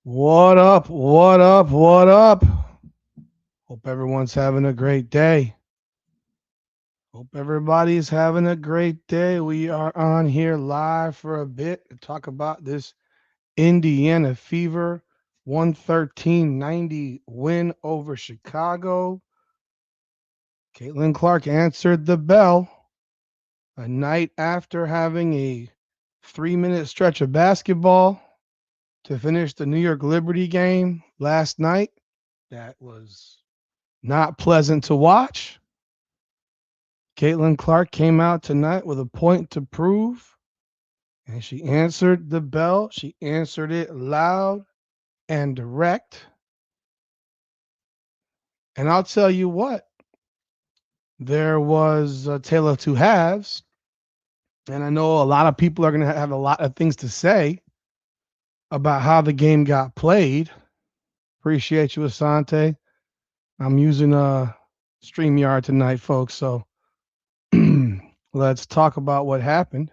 What up? What up? What up? Hope everyone's having a great day. Hope everybody's having a great day. We are on here live for a bit to talk about this Indiana Fever 113-90 win over Chicago. Caitlin Clark answered the bell a night after having a 3-minute stretch of basketball to finish the New York Liberty game last night. That was not pleasant to watch. Caitlin Clark came out tonight with a point to prove, and she answered the bell. She answered it loud and direct. And I'll tell you what, there was a tale of two halves. And I know a lot of people are going to have a lot of things to say about how the game got played. Appreciate you, Asante. I'm using StreamYard tonight, folks. So let's talk about what happened.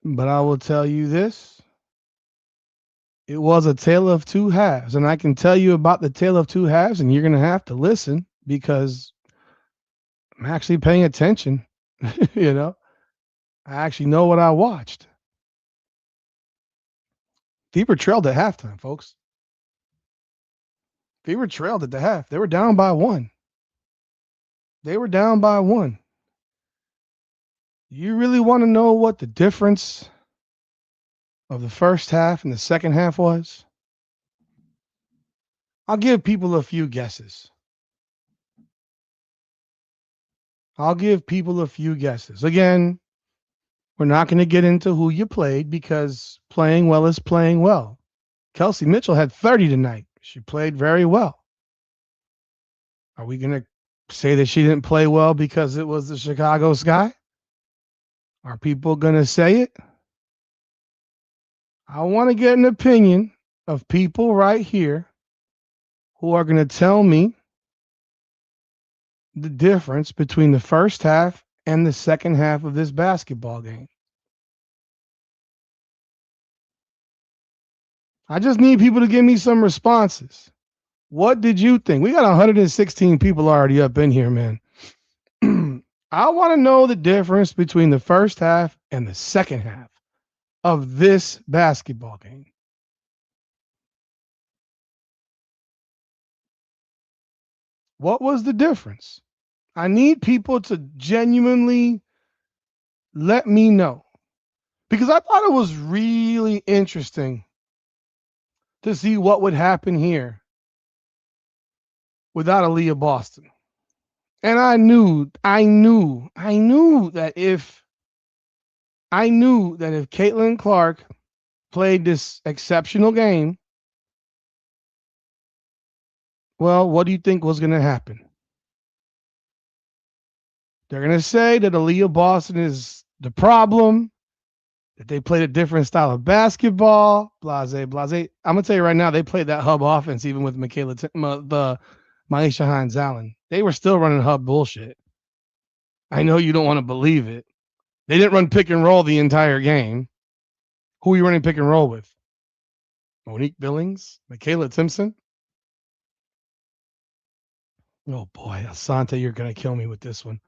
But I will tell you this. It was a tale of two halves. And I can tell you about the tale of two halves, and you're going to have to listen because I'm actually paying attention. you know, I actually know what I watched. Fever trailed at halftime, folks. Fever trailed at the half. They were down by one. They were down by one. You really want to know what the difference of the first half and the second half was? I'll give people a few guesses. Again, we're not going to get into who you played because playing well is playing well. Kelsey Mitchell had 30 tonight. She played very well. Are we going to say that she didn't play well because it was the Chicago Sky? Are people going to say it? I want to get an opinion of people right here who are going to tell me the difference between the first half and the second half of this basketball game. I just need people to give me some responses. What did you think? We got 116 people already up in here, man. I want to know the difference between the first half and the second half of this basketball game. What was the difference? I need people to genuinely let me know because I thought it was really interesting to see what would happen here without Aaliyah Boston. And I knew that if Caitlin Clark played this exceptional game, well, what do you think was going to happen? They're going to say that Aaliyah Boston is the problem, that they played a different style of basketball, blase. I'm going to tell you right now, they played that hub offense even with the Maisha Hines-Allen. They were still running hub bullshit. I know you don't want to believe it. They didn't run pick and roll the entire game. Who are you running pick and roll with? Monique Billings? Michaela Timpson? Oh boy, Asante, you're going to kill me with this one.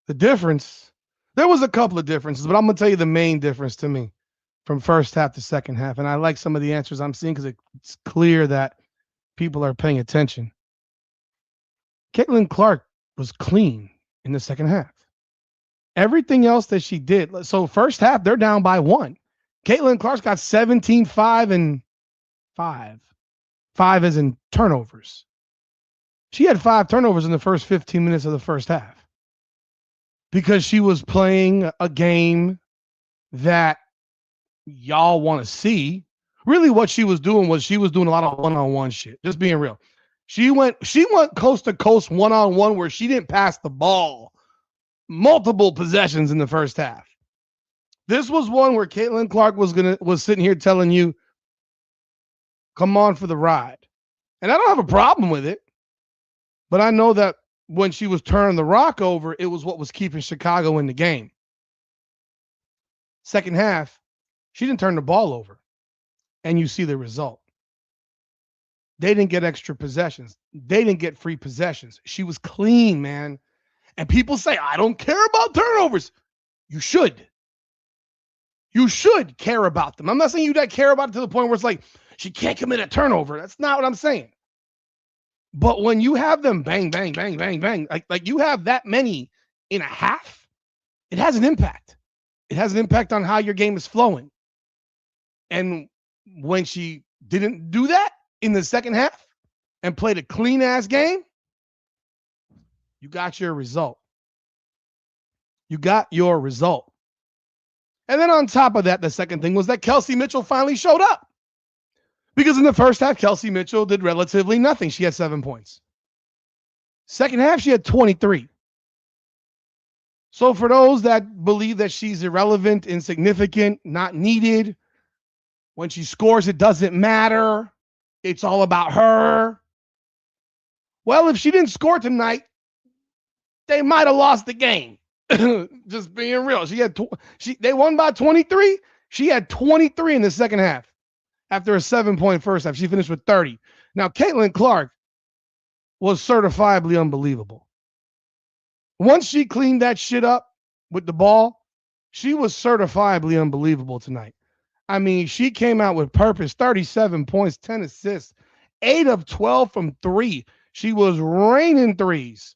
The difference, there was a couple of differences, but I'm going to tell you the main difference to me from first half to second half. And I like some of the answers I'm seeing because it's clear that people are paying attention. Caitlin Clark was clean in the second half. Everything else that she did. So first half, they're down by one. Caitlin Clark's got 17, 5, and 5. 5 as in turnovers. She had 5 turnovers in the first 15 minutes of the first half because she was playing a game that y'all want to see. Really what she was doing was she was doing a lot of one-on-one shit. Just being real. She went coast to coast one-on-one where she didn't pass the ball multiple possessions in the first half. This was one where Caitlin Clark was sitting here telling you, come on for the ride. And I don't have a problem with it. But I know that when she was turning the rock over, it was what was keeping Chicago in the game. Second half, she didn't turn the ball over, and you see the result. They didn't get extra possessions. They didn't get free possessions. She was clean, man. And people say, I don't care about turnovers. You should. You should care about them. I'm not saying you don't care about it to the point where it's like, she can't commit a turnover. That's not what I'm saying. But when you have them bang, bang, bang, bang, bang, like you have that many in a half, it has an impact. It has an impact on how your game is flowing. And when she didn't do that in the second half and played a clean ass game, you got your result. You got your result. And then on top of that, the second thing was that Kelsey Mitchell finally showed up. Because in the first half, Kelsey Mitchell did relatively nothing. She had 7 points. Second half, she had 23. So for those that believe that she's irrelevant, insignificant, not needed, when she scores, it doesn't matter. It's all about her. Well, if she didn't score tonight, they might have lost the game. Just being real. They won by 23. She had 23 in the second half. After a 7-point first half, she finished with 30. Now, Caitlin Clark was certifiably unbelievable. Once she cleaned that shit up with the ball, she was certifiably unbelievable tonight. I mean, she came out with purpose, 37 points, 10 assists, 8 of 12 from 3. She was raining threes.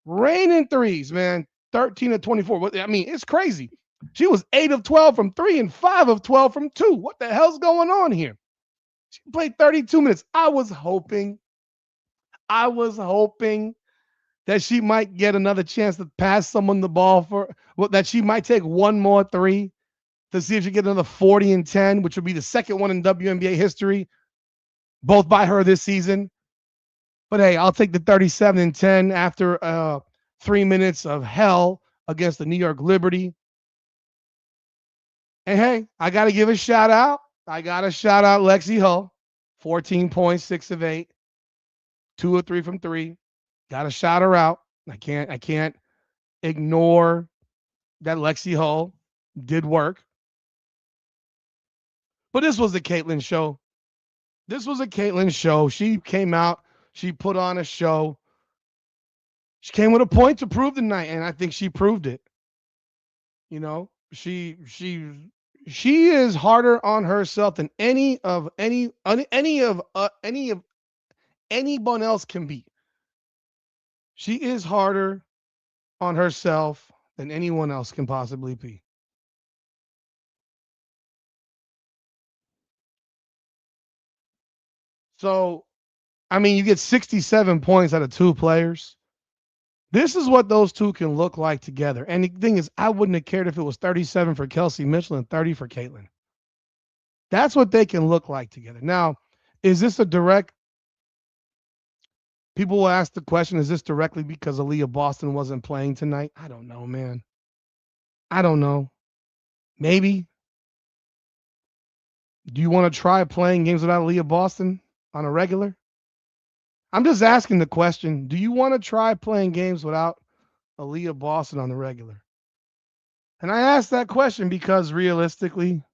Raining threes, man. 13 of 24. I mean, it's crazy. She was 8 of 12 from 3 and 5 of 12 from 2. What the hell's going on here? She played 32 minutes. I was hoping that she might get another chance to pass someone the ball that she might take one more three to see if she get another 40 and 10, which would be the second one in WNBA history, both by her this season. But hey, I'll take the 37 and 10 after 3 minutes of hell against the New York Liberty. And hey, I got to give a shout out. I got to shout out Lexi Hull, 14 points, 6 of 8, 2 of 3 from 3. Got to shout her out. I can't ignore that Lexi Hull did work. But this was the Caitlin show. This was a Caitlin show. She came out. She put on a show. She came with a point to prove tonight, and I think she proved it. You know, she is harder on herself than anyone else can be. She is harder on herself than anyone else can possibly be. So, I mean, you get 67 points out of 2 players. This is what those two can look like together. And the thing is, I wouldn't have cared if it was 37 for Kelsey Mitchell and 30 for Caitlin. That's what they can look like together. Now, is this a direct? People will ask the question, is this directly because Aaliyah Boston wasn't playing tonight? I don't know, man. I don't know. Maybe. Do you want to try playing games without Aaliyah Boston on a regular? I'm just asking the question. Do you want to try playing games without Aaliyah Boston on the regular? And I ask that question because realistically,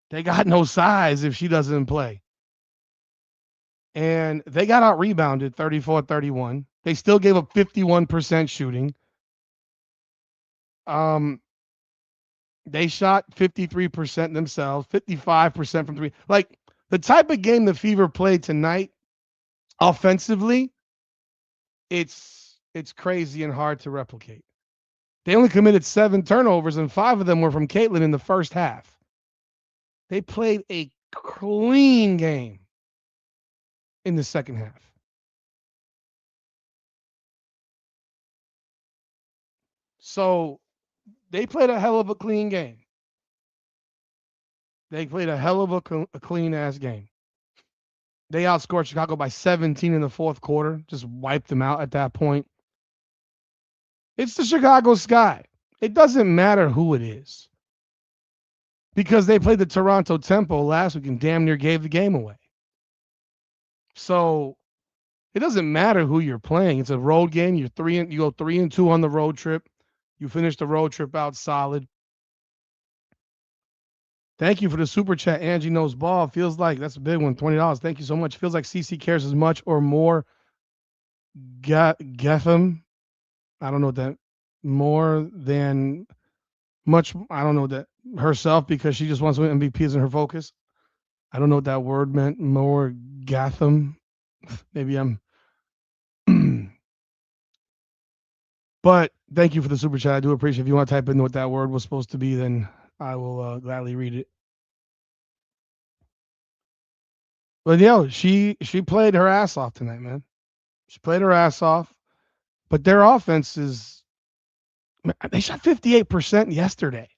they got no size if she doesn't play. And they got out rebounded 34-31. They still gave up 51% shooting. They shot 53% themselves, 55% from 3. Like the type of game the Fever played tonight, offensively, it's crazy and hard to replicate. They only committed 7 turnovers, and 5 of them were from Caitlin in the first half. They played a clean game in the second half. So they played a hell of a clean game. They played a hell of a clean-ass game. They outscored Chicago by 17 in the fourth quarter, just wiped them out at that point. It's the Chicago Sky. It doesn't matter who it is. Because they played the Toronto Tempo last week and damn near gave the game away. So it doesn't matter who you're playing. It's a road game. You go 3-2 on the road trip. You finish the road trip out solid. Thank you for the super chat. Angie knows ball. Feels like that's a big one. $20. Thank you so much. Feels like CC cares as much or more. Getham. I don't know that more than much. I don't know that herself because she just wants to win MVP isn't her focus. I don't know what that word meant. More Gatham. Maybe I'm. But thank you for the super chat. I do appreciate it. If you want to type in what that word was supposed to be, then I will gladly read it. But she played her ass off tonight, man. She played her ass off. But their offense is they shot 58% yesterday.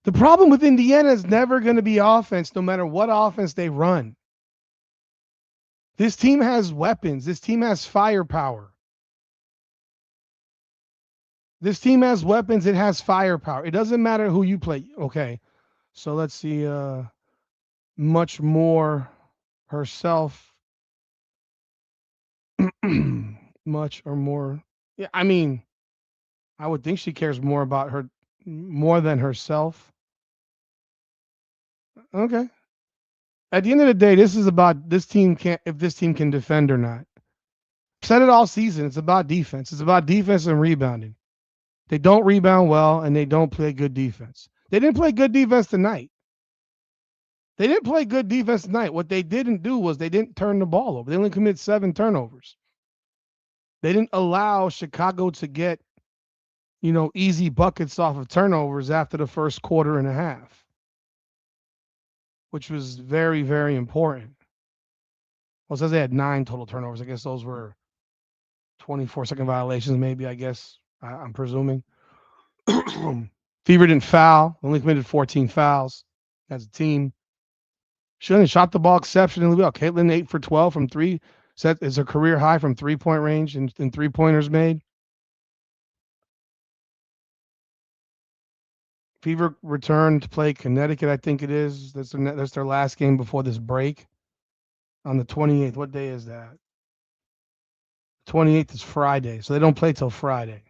The problem with Indiana is never going to be offense, no matter what offense they run. This team has weapons. This team has firepower. This team has weapons. It has firepower. It doesn't matter who you play. Okay, so let's see. Much more herself. Much or more. Yeah, I mean, I would think she cares more about her more than herself. Okay. At the end of the day, this is about this team can't if this team can defend or not. Said it all season. It's about defense. It's about defense and rebounding. They don't rebound well and they don't play good defense. They didn't play good defense tonight. They didn't play good defense tonight. What they didn't do was they didn't turn the ball over. They only committed 7 turnovers. They didn't allow Chicago to get, easy buckets off of turnovers after the first quarter and a half, which was very, very important. Well, it says they had 9 total turnovers. I guess those were 24-second violations, maybe, I guess. I'm presuming. Fever didn't foul. Only committed 14 fouls as a team. She shot the ball exceptionally well. Caitlin 8 for 12 from 3. Set is a career high from 3-point range and 3-pointers made. Fever returned to play Connecticut, I think it is. That's their last game before this break on the 28th. What day is that? 28th is Friday, so they don't play till Friday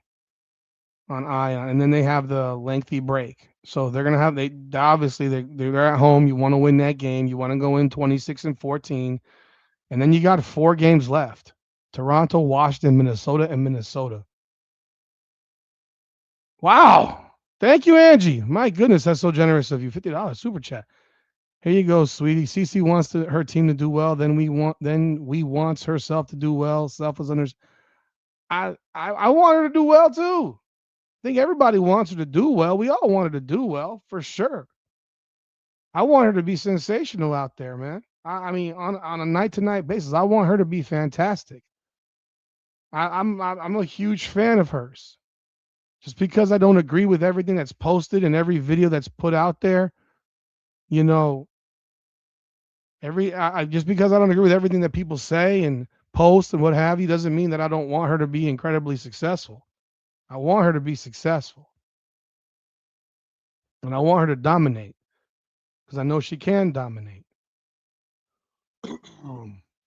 on Ion, and then they have the lengthy break. So they're gonna have they're at home. You want to win that game. You want to go in 26-14, and then you got 4 games left: Toronto, Washington, Minnesota, and Minnesota. Wow! Thank you, Angie. My goodness, that's so generous of you. $50 super chat. Here you go, sweetie. Cece wants her team to do well. Then we wants herself to do well. Self is under. I want her to do well too. I think everybody wants her to do well. We all want her to do well for sure. I want her to be sensational out there, man. I mean, on a night to night basis, I want her to be fantastic. I'm a huge fan of hers. Just because I don't agree with everything that's posted and every video that's put out there, just because I don't agree with everything that people say and post and what have you doesn't mean that I don't want her to be incredibly successful. I want her to be successful. And I want her to dominate because I know she can dominate.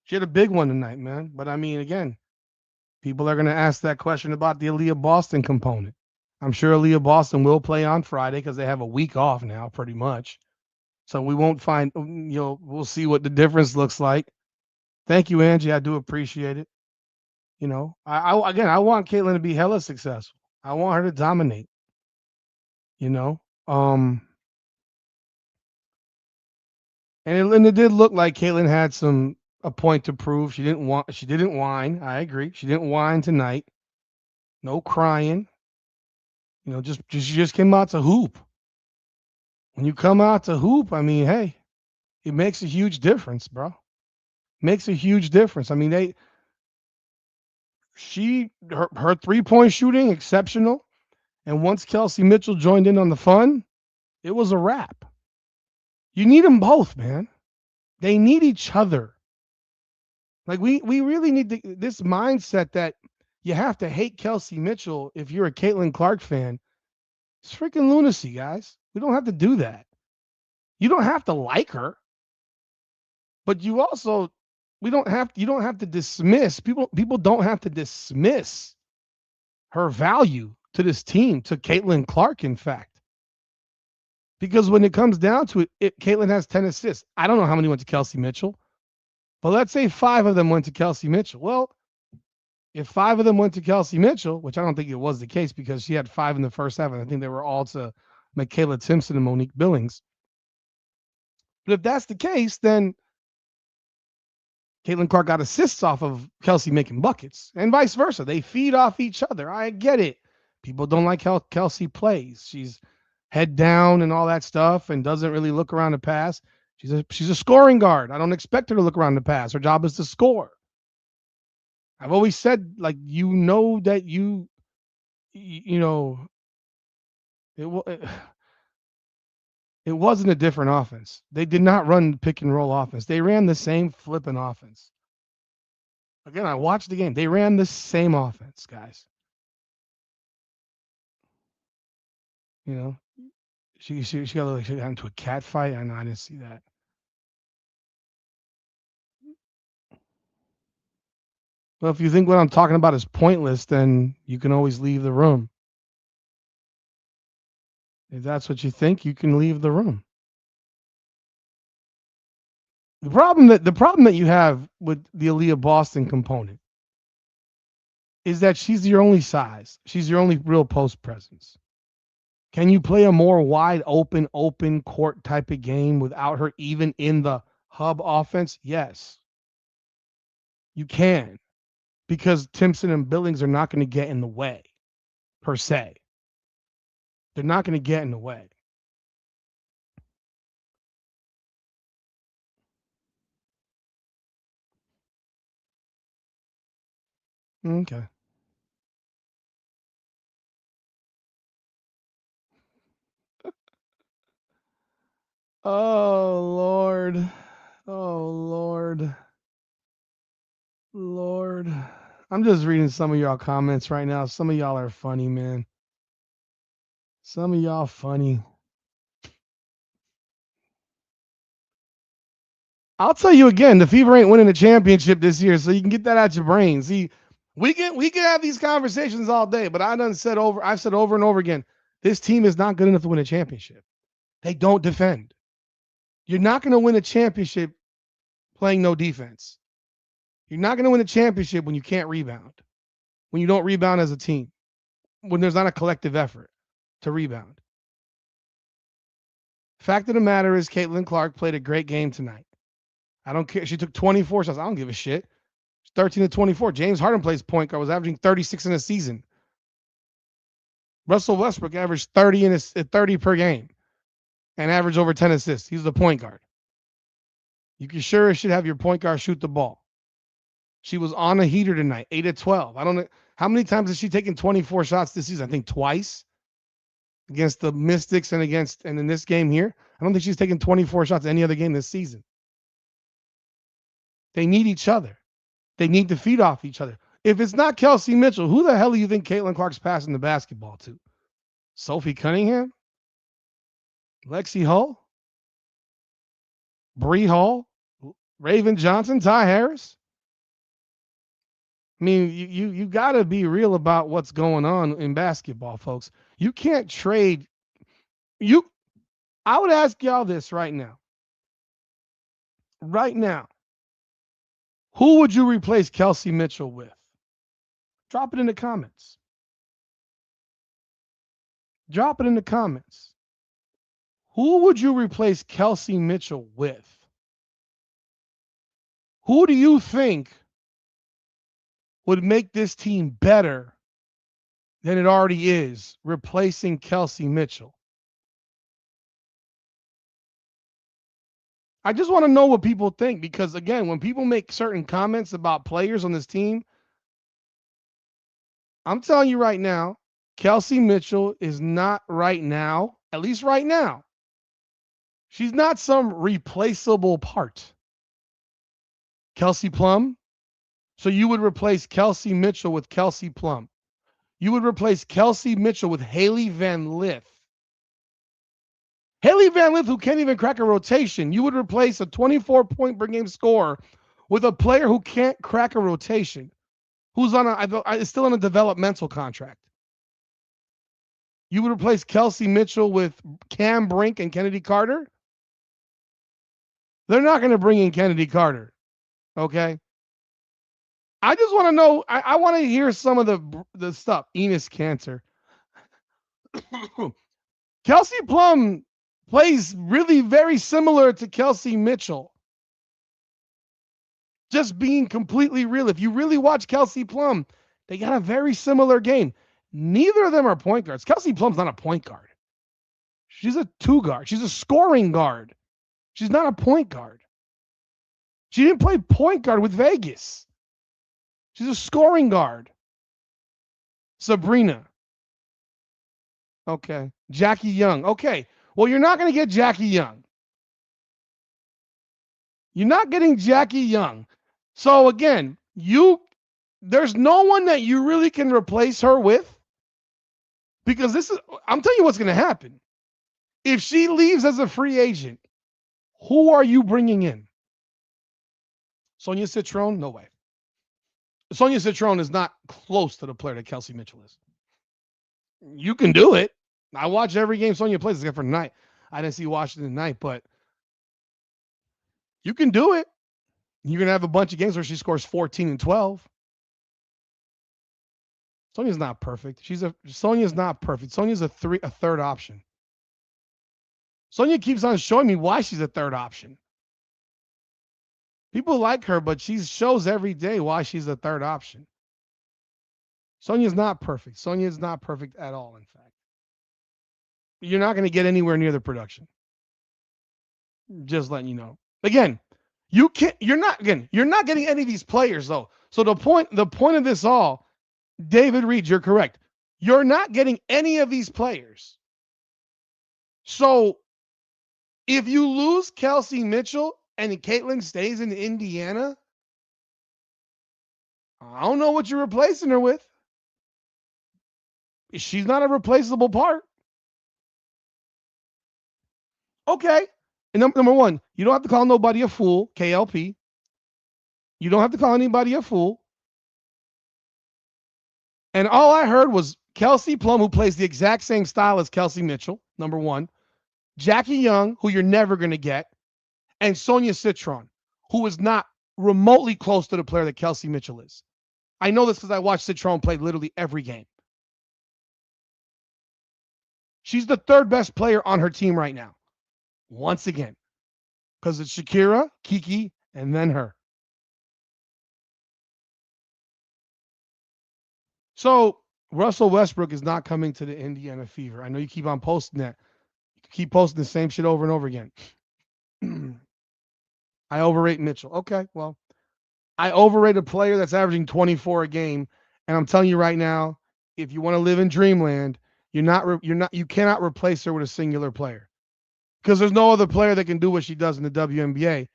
She had a big one tonight, man. But I mean, again, people are going to ask that question about the Aaliyah Boston component. I'm sure Aaliyah Boston will play on Friday because they have a week off now, pretty much. So we won't find, we'll see what the difference looks like. Thank you, Angie. I do appreciate it. I want Caitlin to be hella successful. I want her to dominate. And it did look like Caitlin had a point to prove. She didn't whine. I agree. She didn't whine tonight. No crying. She just came out to hoop. When you come out to hoop, I mean, hey, it makes a huge difference, bro. Makes a huge difference. I mean, her 3-point shooting exceptional, and once Kelsey Mitchell joined in on the fun, it was a wrap. You need them both, man. They need each other. Like we really need this mindset that you have to hate Kelsey Mitchell if you're a Caitlin Clark fan. It's freaking lunacy, guys. We don't have to do that. You don't have to like her, but you don't have to dismiss people. People don't have to dismiss her value to this team, to Caitlin Clark, in fact. Because when it comes down to it, Caitlin has 10 assists. I don't know how many went to Kelsey Mitchell, but let's say 5 of them went to Kelsey Mitchell. Well, if 5 of them went to Kelsey Mitchell, which I don't think it was the case because she had 5 in the first half, and I think they were all to Michaela Timpson and Monique Billings. But if that's the case, then Caitlin Clark got assists off of Kelsey making buckets, and vice versa. They feed off each other. I get it. People don't like how Kelsey plays. She's head down and all that stuff, and doesn't really look around the pass. She's a scoring guard. I don't expect her to look around the pass. Her job is to score. I've always said, like, that you know, it wasn't a different offense. They did not run pick and roll offense. They ran the same flipping offense. Again, I watched the game. They ran the same offense, guys. You know, she got into a cat fight. I know, I didn't see that. Well, if you think what I'm talking about is pointless, then you can always leave the room. If that's what you think, you can leave the room. The problem that you have with the Aaliyah Boston component is that she's your only size. She's your only real post presence. Can you play a more wide open court type of game without her even in the hub offense? Yes, you can, because Timpson and Billings are not going to get in the way, per se. They're not going to get in the way. Okay. Oh, Lord. Oh, Lord. Lord. I'm just reading some of y'all comments right now. Some of y'all are funny, man. Some of y'all funny. I'll tell you again, the Fever ain't winning the championship this year, so you can get that out your brain. See, we can have these conversations all day, but I've said over and over again, this team is not good enough to win a championship. They don't defend. You're not going to win a championship playing no defense. You're not going to win a championship when you can't rebound, when you don't rebound as a team, when there's not a collective effort to rebound. Fact of the matter is, Caitlin Clark played a great game tonight. I don't care. She took 24 shots. I don't give a shit. 13 to 24. James Harden plays point guard, was averaging 36 in a season. Russell Westbrook averaged 30 per game and averaged over 10 assists. He's the point guard. You can sure should have your point guard shoot the ball. She was on a heater tonight, 8 to 12. I don't know how many times has she taken 24 shots this season. I think twice against the Mystics and in this game here. I don't think she's taken 24 shots any other game this season. They need each other. They need to feed off each other. If it's not Kelsey Mitchell, who the hell do you think Caitlin Clark's passing the basketball to? Sophie Cunningham? Lexi Hull? Bree Hall? Raven Johnson? Ty Harris? I mean, you got to be real about what's going on in basketball, folks. You can't trade. I would ask y'all this right now. Right now, who would you replace Kelsey Mitchell with? Drop it in the comments. Drop it in the comments. Who would you replace Kelsey Mitchell with? Who do you think would make this team better than it already is, replacing Kelsey Mitchell? I just want to know what people think, because, again, when people make certain comments about players on this team, I'm telling you right now, Kelsey Mitchell is not right now, at least right now, she's not some replaceable part. Kelsey Plum. So you would replace Kelsey Mitchell with Kelsey Plum. You would replace Kelsey Mitchell with Haley Van Lith. Haley Van Lith, who can't even crack a rotation. You would replace a 24-point per game scorer with a player who can't crack a rotation, who's is still on a developmental contract. You would replace Kelsey Mitchell with Cam Brink and Kennedy Carter? They're not going to bring in Kennedy Carter. Okay. I just want to know. I want to hear some of the stuff. Enos Cancer. Kelsey Plum plays really very similar to Kelsey Mitchell. Just being completely real. If you really watch Kelsey Plum, they got a very similar game. Neither of them are point guards. Kelsey Plum's not a point guard. She's a two guard. She's a scoring guard. She's not a point guard. She didn't play point guard with Vegas. She's a scoring guard. Sabrina. Okay. Jackie Young. Okay. Well, you're not going to get Jackie Young. You're not getting Jackie Young. So again, there's no one that you really can replace her with, because I'm telling you what's going to happen. If she leaves as a free agent, who are you bringing in? Sonia Citrone? No way. Sonia Citrone is not close to the player that Kelsey Mitchell is. You can do it. I watch every game Sonia plays except for tonight. I didn't see Washington tonight, but you can do it. You're going to have a bunch of games where she scores 14 and 12. Sonia's not perfect. Sonia's not perfect. Sonia's a third option. Sonia keeps on showing me why she's a third option. People like her, but she shows every day why she's a third option. Sonia's not perfect. Sonia is not perfect at all, in fact. You're not going to get anywhere near the production. Just letting you know. Again, you're not getting any of these players, though. So the point of this all, David Reed, you're correct. You're not getting any of these players. So if you lose Kelsey Mitchell and Caitlin stays in Indiana, I don't know what you're replacing her with. She's not a replaceable part. Okay. And number one, you don't have to call nobody a fool, KLP. You don't have to call anybody a fool. And all I heard was Kelsey Plum, who plays the exact same style as Kelsey Mitchell, number one. Jackie Young, who you're never going to get. And Sonia Citron, who is not remotely close to the player that Kelsey Mitchell is. I know this because I watched Citron play literally every game. She's the third best player on her team right now. Once again. Because it's Shakira, Kiki, and then her. So Russell Westbrook is not coming to the Indiana Fever. I know you keep on posting that. You keep posting the same shit over and over again. I overrate Mitchell. Okay, well, I overrate a player that's averaging 24 a game, and I'm telling you right now, if you want to live in dreamland, you cannot replace her with a singular player, because there's no other player that can do what she does in the WNBA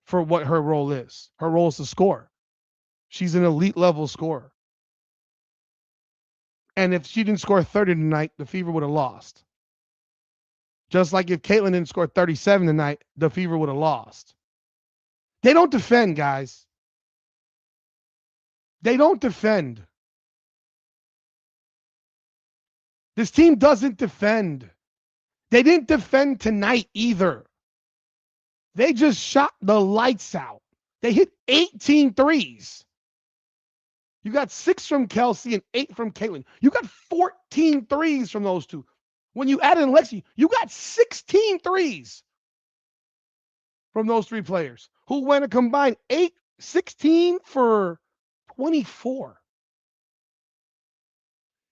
for what her role is. Her role is to score. She's an elite level scorer. And if she didn't score 30 tonight, the Fever would have lost. Just like if Caitlin didn't score 37 tonight, the Fever would have lost. They don't defend, guys. They don't defend. This team doesn't defend. They didn't defend tonight either. They just shot the lights out. They hit 18 threes. You got 6 from Kelsey and 8 from Caitlin. You got 14 threes from those two. When you add in Lexi, you got 16 threes from those 3 players who went a combined 16 for 24.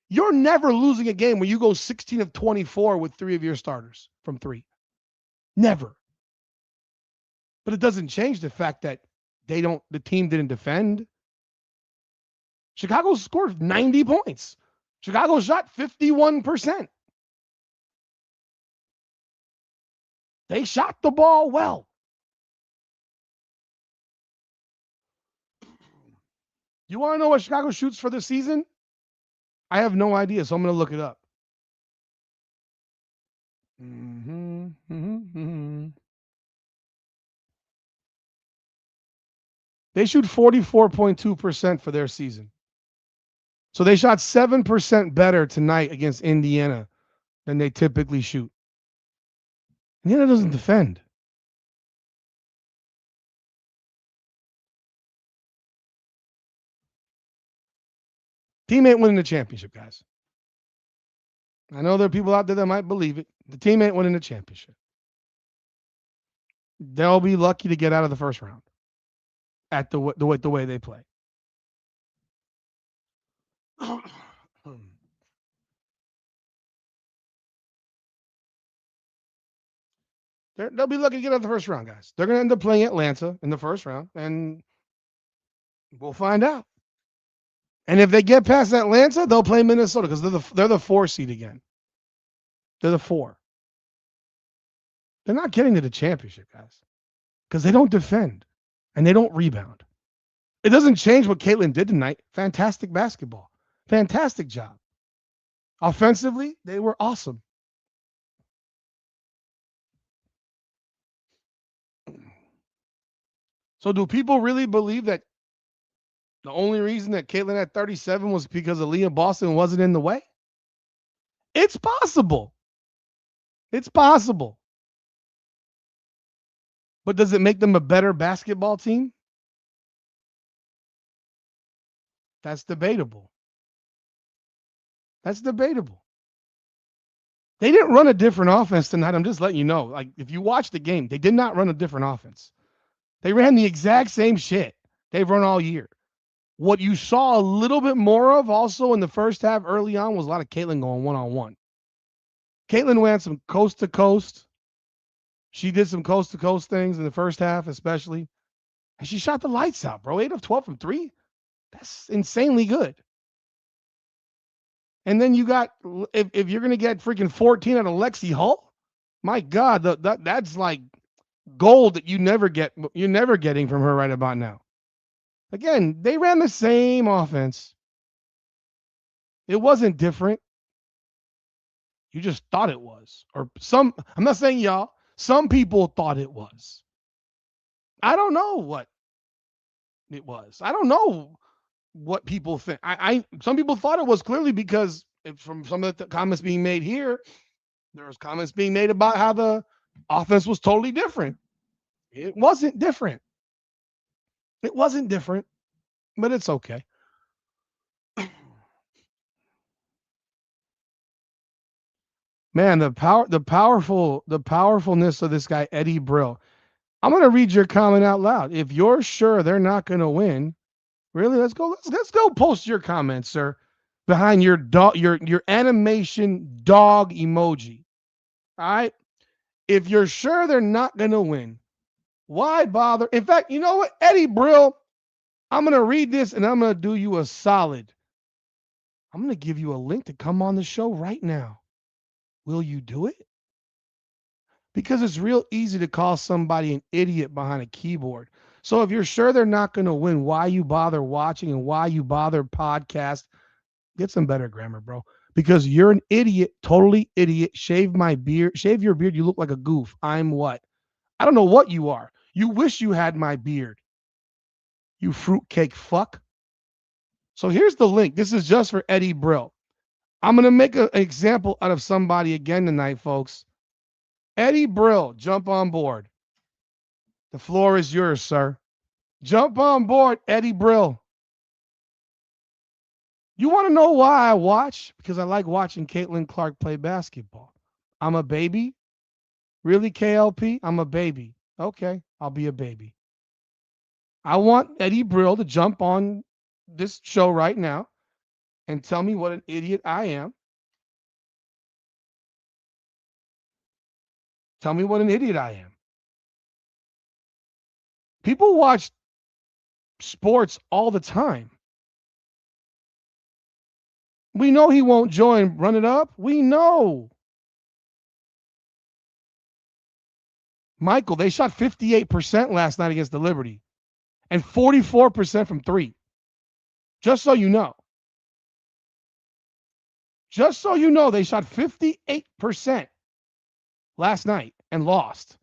You're never losing a game when you go 16 of 24 with 3 of your starters from 3. Never. But it doesn't change the fact that the team didn't defend. Chicago scored 90 points. Chicago shot 51%. They shot the ball well. You want to know what Chicago shoots for the season? I have no idea, so I'm going to look it up. They shoot 44.2% for their season. So they shot 7% better tonight against Indiana than they typically shoot. Indiana doesn't defend. Team ain't winning the championship, guys. I know there are people out there that might believe it. The team ain't winning the championship. They'll be lucky to get out of the first round at the way they play. They'll be lucky to get out of the first round, guys. They're going to end up playing Atlanta in the first round, and we'll find out. And if they get past Atlanta, they'll play Minnesota because they're the 4 seed again. They're the 4. They're not getting to the championship, guys, because they don't defend and they don't rebound. It doesn't change what Caitlin did tonight. Fantastic basketball. Fantastic job. Offensively, they were awesome. So do people really believe that the only reason that Caitlin had 37 was because Aaliyah Boston wasn't in the way? It's possible. It's possible. But does it make them a better basketball team? That's debatable. That's debatable. They didn't run a different offense tonight. I'm just letting you know. Like, if you watch the game, they did not run a different offense. They ran the exact same shit they've run all year. What you saw a little bit more of also in the first half early on was a lot of Caitlin going one-on-one. Caitlin went some coast to coast. She did some coast to coast things in the first half, especially. And she shot the lights out, bro. 8 of 12 from 3. That's insanely good. And then you got, if you're going to get freaking 14 out of Lexi Hull, my God, that's like gold that you're never getting from her right about now. Again, they ran the same offense. It wasn't different. You just thought it was. I'm not saying y'all, some people thought it was. I don't know what it was. I don't know what people think. Some people thought it was clearly because from some of the comments being made here, there was comments being made about how the offense was totally different. It wasn't different. It wasn't different, but it's okay. Man, the powerfulness of this guy Eddie Brill. I'm gonna read your comment out loud. If you're sure they're not gonna win, really, let's go post your comments, sir, behind your dog, your animation dog emoji. All right. If you're sure they're not gonna win, why bother? In fact, you know what, Eddie Brill, I'm gonna read this and I'm gonna do you a solid. I'm gonna give you a link to come on the show right now. Will you do it? Because it's real easy to call somebody an idiot behind a keyboard. So if you're sure they're not going to win, why you bother watching and why you bother podcast, get some better grammar, bro. Because you're an idiot, totally idiot. Shave my beard, shave your beard. You look like a goof. I'm what? I don't know what you are. You wish you had my beard. You fruitcake fuck. So here's the link. This is just for Eddie Brill. I'm going to make an example out of somebody again tonight, folks. Eddie Brill, jump on board. The floor is yours, sir. Jump on board, Eddie Brill. You want to know why I watch? Because I like watching Caitlin Clark play basketball. I'm a baby. Really, KLP? I'm a baby. Okay, I'll be a baby. I want Eddie Brill to jump on this show right now and tell me what an idiot I am. Tell me what an idiot I am. People watch sports all the time. We know he won't join. Run it up. We know. Michael, they shot 58% last night against the Liberty and 44% from 3. Just so you know. Just so you know, they shot 58% last night and lost.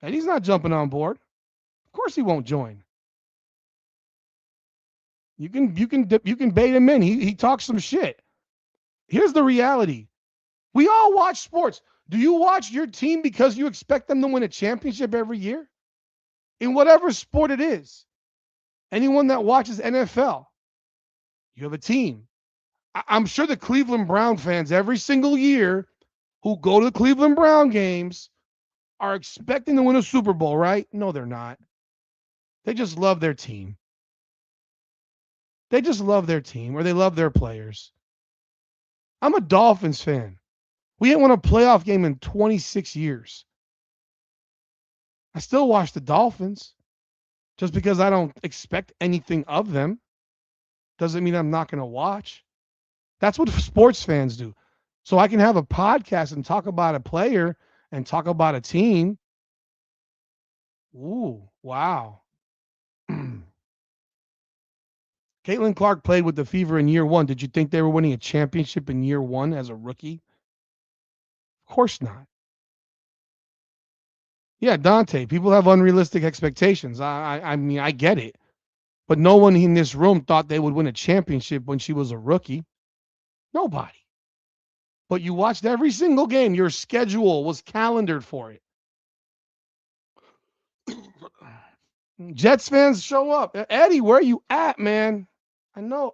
Eddie's not jumping on board. Of course he won't join. You can bait him in. He talks some shit. Here's the reality. We all watch sports. Do you watch your team because you expect them to win a championship every year? In whatever sport it is. Anyone that watches NFL, you have a team. I'm sure the Cleveland Brown fans every single year who go to the Cleveland Brown games are expecting to win a Super Bowl, right? No, they're not. They just love their team. They just love their team or they love their players. I'm a Dolphins fan. We ain't won a playoff game in 26 years. I still watch the Dolphins. Just because I don't expect anything of them doesn't mean I'm not going to watch. That's what sports fans do. So I can have a podcast and talk about a player and talk about a team. Ooh, wow. Caitlin Clark played with the Fever in year one. Did you think they were winning a championship in year one as a rookie? Of course not. Yeah, Dante. People have unrealistic expectations. I mean, I get it. But no one in this room thought they would win a championship when she was a rookie. Nobody. But you watched every single game. Your schedule was calendared for it. Jets fans show up. Eddie, where are you at, man? I know.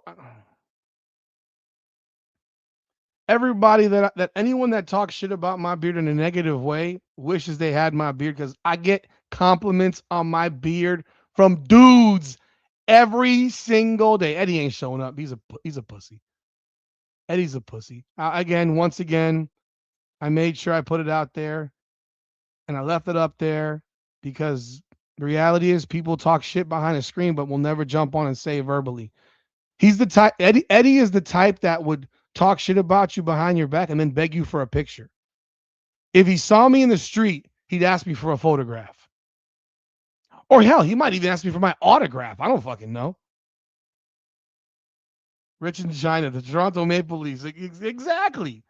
Everybody that anyone that talks shit about my beard in a negative way wishes they had my beard because I get compliments on my beard from dudes every single day. Eddie ain't showing up. He's a pussy. Eddie's a pussy. Once again, I made sure I put it out there, and I left it up there because the reality is people talk shit behind a screen, but will never jump on and say verbally. He's the type. Eddie is the type that would talk shit about you behind your back and then beg you for a picture. If he saw me in the street, he'd ask me for a photograph. Or hell, he might even ask me for my autograph. I don't fucking know. Rich in China, the Toronto Maple Leafs. Exactly.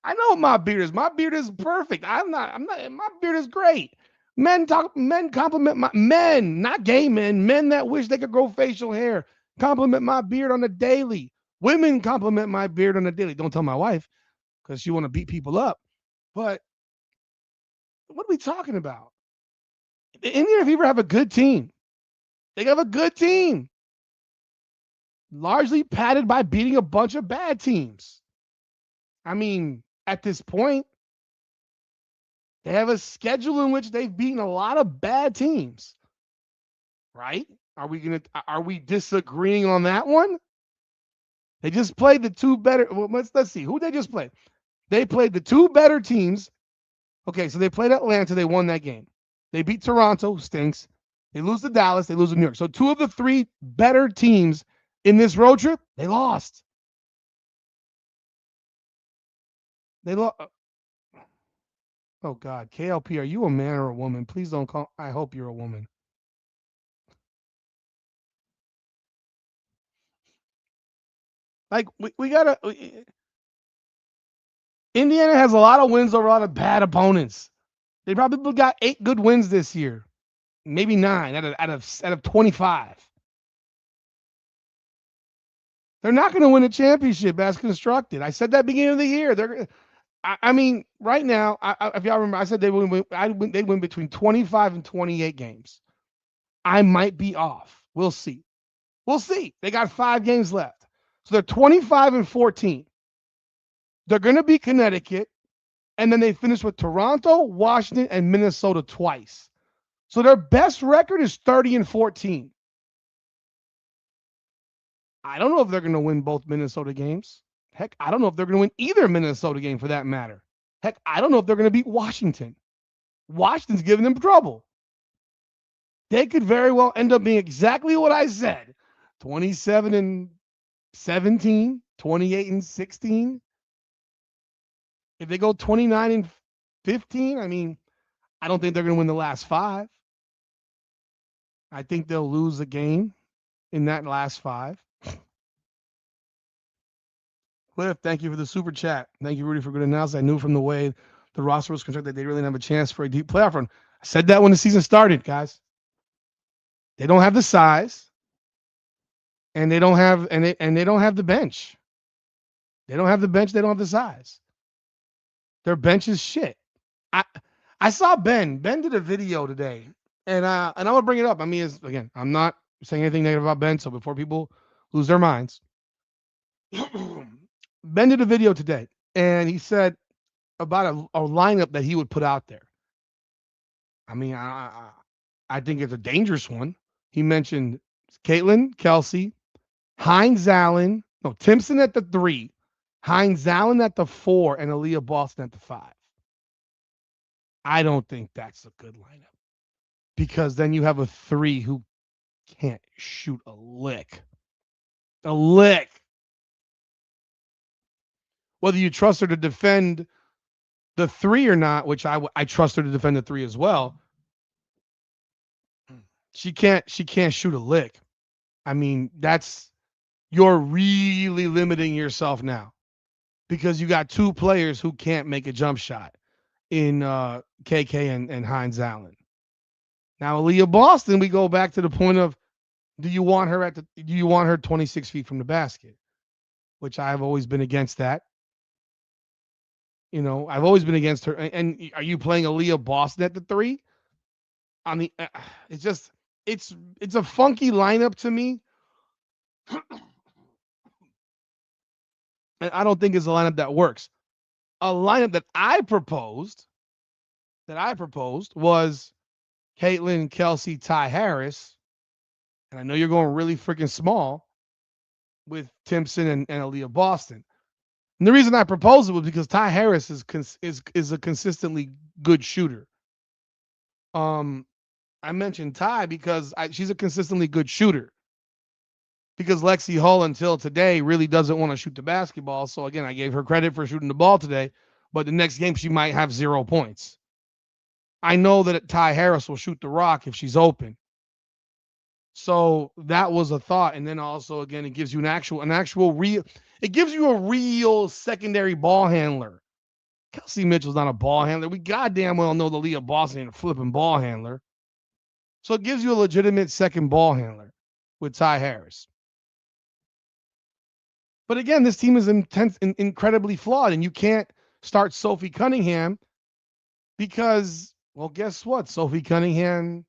I know what my beard is. My beard is perfect. I'm not, my beard is great. Men compliment my men, not gay men, men that wish they could grow facial hair. Compliment my beard on the daily. Women compliment my beard on the daily. Don't tell my wife because she want to beat people up. But what are we talking about? The Indiana Fever have a good team. They have a good team. Largely padded by beating a bunch of bad teams. I mean, at this point, they have a schedule in which they've beaten a lot of bad teams. Right? Are we disagreeing on that one? They just played the two better. Well, let's see. Who they just played? They played the two better teams. Okay, so they played Atlanta. They won that game. They beat Toronto, stinks. They lose to Dallas. They lose to New York. So two of the three better teams in this road trip, they lost. They lost. Oh, God. KLP, are you a man or a woman? Please don't call. I hope you're a woman. Like, we got to. Indiana has a lot of wins over a lot of bad opponents. They probably got 8 good wins this year. Maybe 9 out of 25. They're not going to win a championship as constructed. I said that beginning of the year. I mean, right now, if y'all remember, I said they'd win between 25 and 28 games. I might be off. We'll see. We'll see. They got 5 games left. So they're 25 and 14. They're going to beat Connecticut. And then they finish with Toronto, Washington, and Minnesota twice. So their best record is 30 and 14. I don't know if they're going to win both Minnesota games. Heck, I don't know if they're going to win either Minnesota game for that matter. Heck, I don't know if they're going to beat Washington. Washington's giving them trouble. They could very well end up being exactly what I said. 27 and 17, 28 and 16. If they go 29 and 15, I mean, I don't think they're going to win the last 5. I think they'll lose a game in that last 5. Cliff, thank you for the super chat. Thank you, Rudy, for good analysis. I knew from the way the roster was constructed they really didn't have a chance for a deep playoff run. I said that when the season started, guys. They don't have the size, and they don't have and they don't have the bench. They don't have the bench. They don't have the size. Their bench is shit. I I saw Ben. Ben did a video today, and I'm gonna bring it up. I mean, again, I'm not saying anything negative about Ben. So before people lose their minds, Ben did a video today, and he said about a lineup that he would put out there. I mean, I think it's a dangerous one. He mentioned Caitlin, Kelsey, Hines Allen, no, Timpson at the 3, Hines Allen at the 4, and Aaliyah Boston at the 5. I don't think that's a good lineup because then you have a 3 who can't shoot a lick. A lick. Whether you trust her to defend the 3 or not, which I trust her to defend the 3 as well. She can't shoot a lick. I mean, you're really limiting yourself now because you got 2 players who can't make a jump shot in KK and Hines Allen. Now, Aaliyah Boston, we go back to the point of do you want her 26 feet from the basket? Which I've always been against that. You know, I've always been against her. And are you playing Aaliyah Boston at the 3? On the it's a funky lineup to me. And I don't think it's a lineup that works. A lineup that I proposed was Caitlin, Kelsey, Ty Harris. And I know you're going really freaking small with Timpson and Aaliyah Boston. And the reason I proposed it was because Ty Harris is a consistently good shooter. I mentioned Ty because she's a consistently good shooter. Because Lexi Hull until today really doesn't want to shoot the basketball. So again, I gave her credit for shooting the ball today, but the next game she might have 0 points. I know that Ty Harris will shoot the rock if she's open. So that was a thought. And then also, again, it gives you it gives you a real secondary ball handler. Kelsey Mitchell's not a ball handler. We goddamn well know the Leah Boston ain't a flipping ball handler. So it gives you a legitimate second ball handler with Ty Harris. But again, this team is incredibly flawed, and you can't start Sophie Cunningham because, well, guess what? Sophie Cunningham,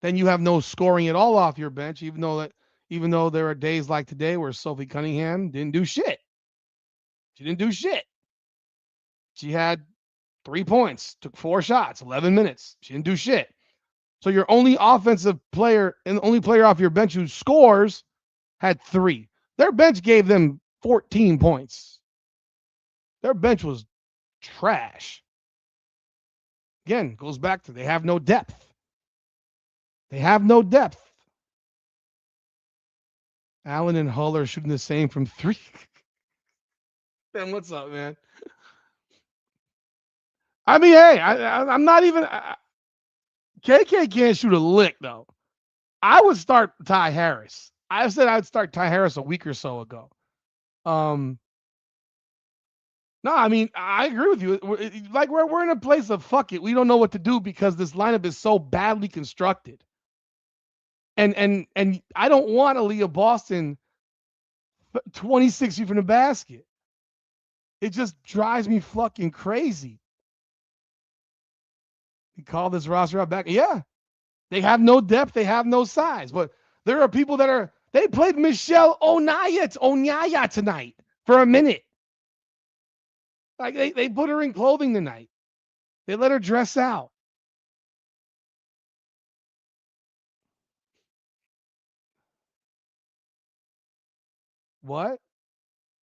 then you have no scoring at all off your bench, even though there are days like today where Sophie Cunningham didn't do shit. She didn't do shit. She had 3 points, took 4 shots, 11 minutes. She didn't do shit. So your only offensive player and the only player off your bench who scores had 3. Their bench gave them 14 points. Their bench was trash. Again, goes back to they have no depth. They have no depth. Allen and Hull are shooting the same from 3. Ben, what's up, man? I mean, hey, I'm not even. KK can't shoot a lick, though. I would start Ty Harris. I said I'd start Ty Harris a week or so ago. No, I mean, I agree with you. We're in a place of fuck it. We don't know what to do because this lineup is so badly constructed. And I don't want Aaliyah Boston 26 feet from the basket. It just drives me fucking crazy. You call this roster out back. Yeah. They have no depth. They have no size. But there are people they played Michelle Onaya tonight for a minute. Like they put her in clothing tonight. They let her dress out. What?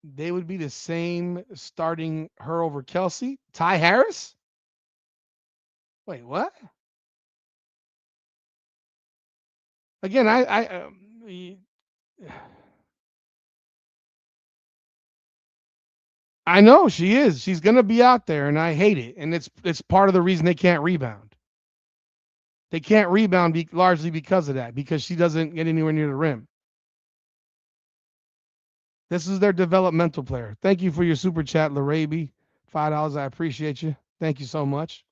They would be the same starting her over Kelsey? Ty Harris? Wait, what? Again, I know she is. She's going to be out there, and I hate it. And it's part of the reason they can't rebound. They can't rebound largely because of that, because she doesn't get anywhere near the rim. This is their developmental player. Thank you for your super chat, Larabi. $5. I appreciate you. Thank you so much.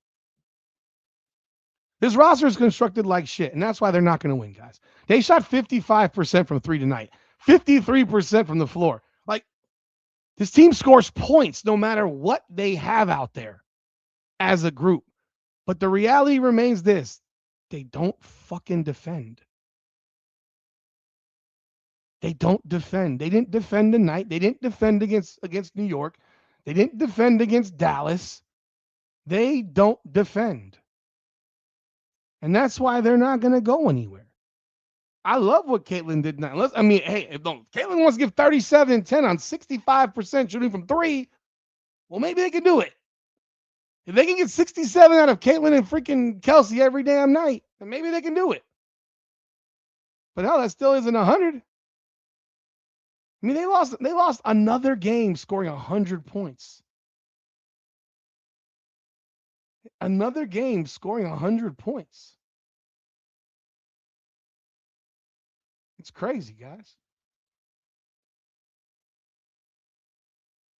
His roster is constructed like shit, and that's why they're not going to win, guys. They shot 55% from three tonight, 53% from the floor. Like, this team scores points no matter what they have out there as a group. But the reality remains this: they don't fucking defend. They don't defend. They didn't defend tonight. They didn't defend against New York. They didn't defend against Dallas. They don't defend. And that's why they're not going to go anywhere. I love what Caitlin did now. I mean, hey, if Caitlin wants to give 37 and 10 on 65% shooting from three, well, maybe they can do it. If they can get 67 out of Caitlin and freaking Kelsey every damn night, then maybe they can do it. But hell, that still isn't 100. I mean, they lost another game scoring 100 points. Another game scoring 100 points. It's crazy, guys.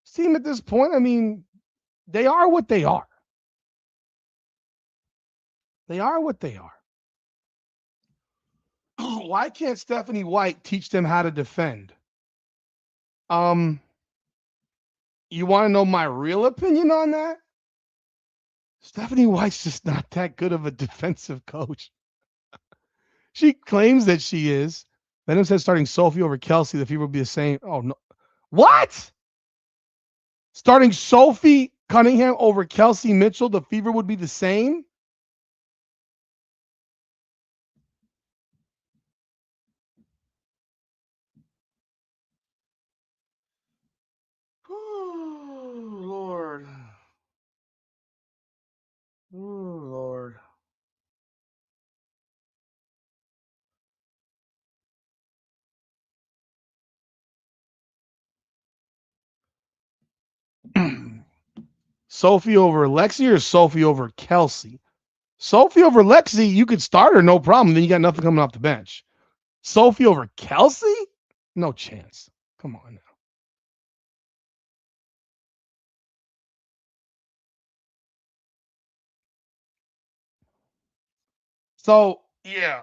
This team at this point, I mean, they are what they are. They are what they are. Why can't Stephanie White teach them how to defend? You want to know my real opinion on that? Stephanie White's just not that good of a defensive coach. She claims that she is. Venom says starting Sophie over Kelsey, the Fever would be the same. Oh, no. What? Starting Sophie Cunningham over Kelsey Mitchell, the Fever would be the same? Oh, Lord. Oh, Lord. Sophie over Lexi or Sophie over Kelsey? Sophie over Lexi, you could start her, no problem. Then you got nothing coming off the bench. Sophie over Kelsey? No chance. Come on now. So, yeah,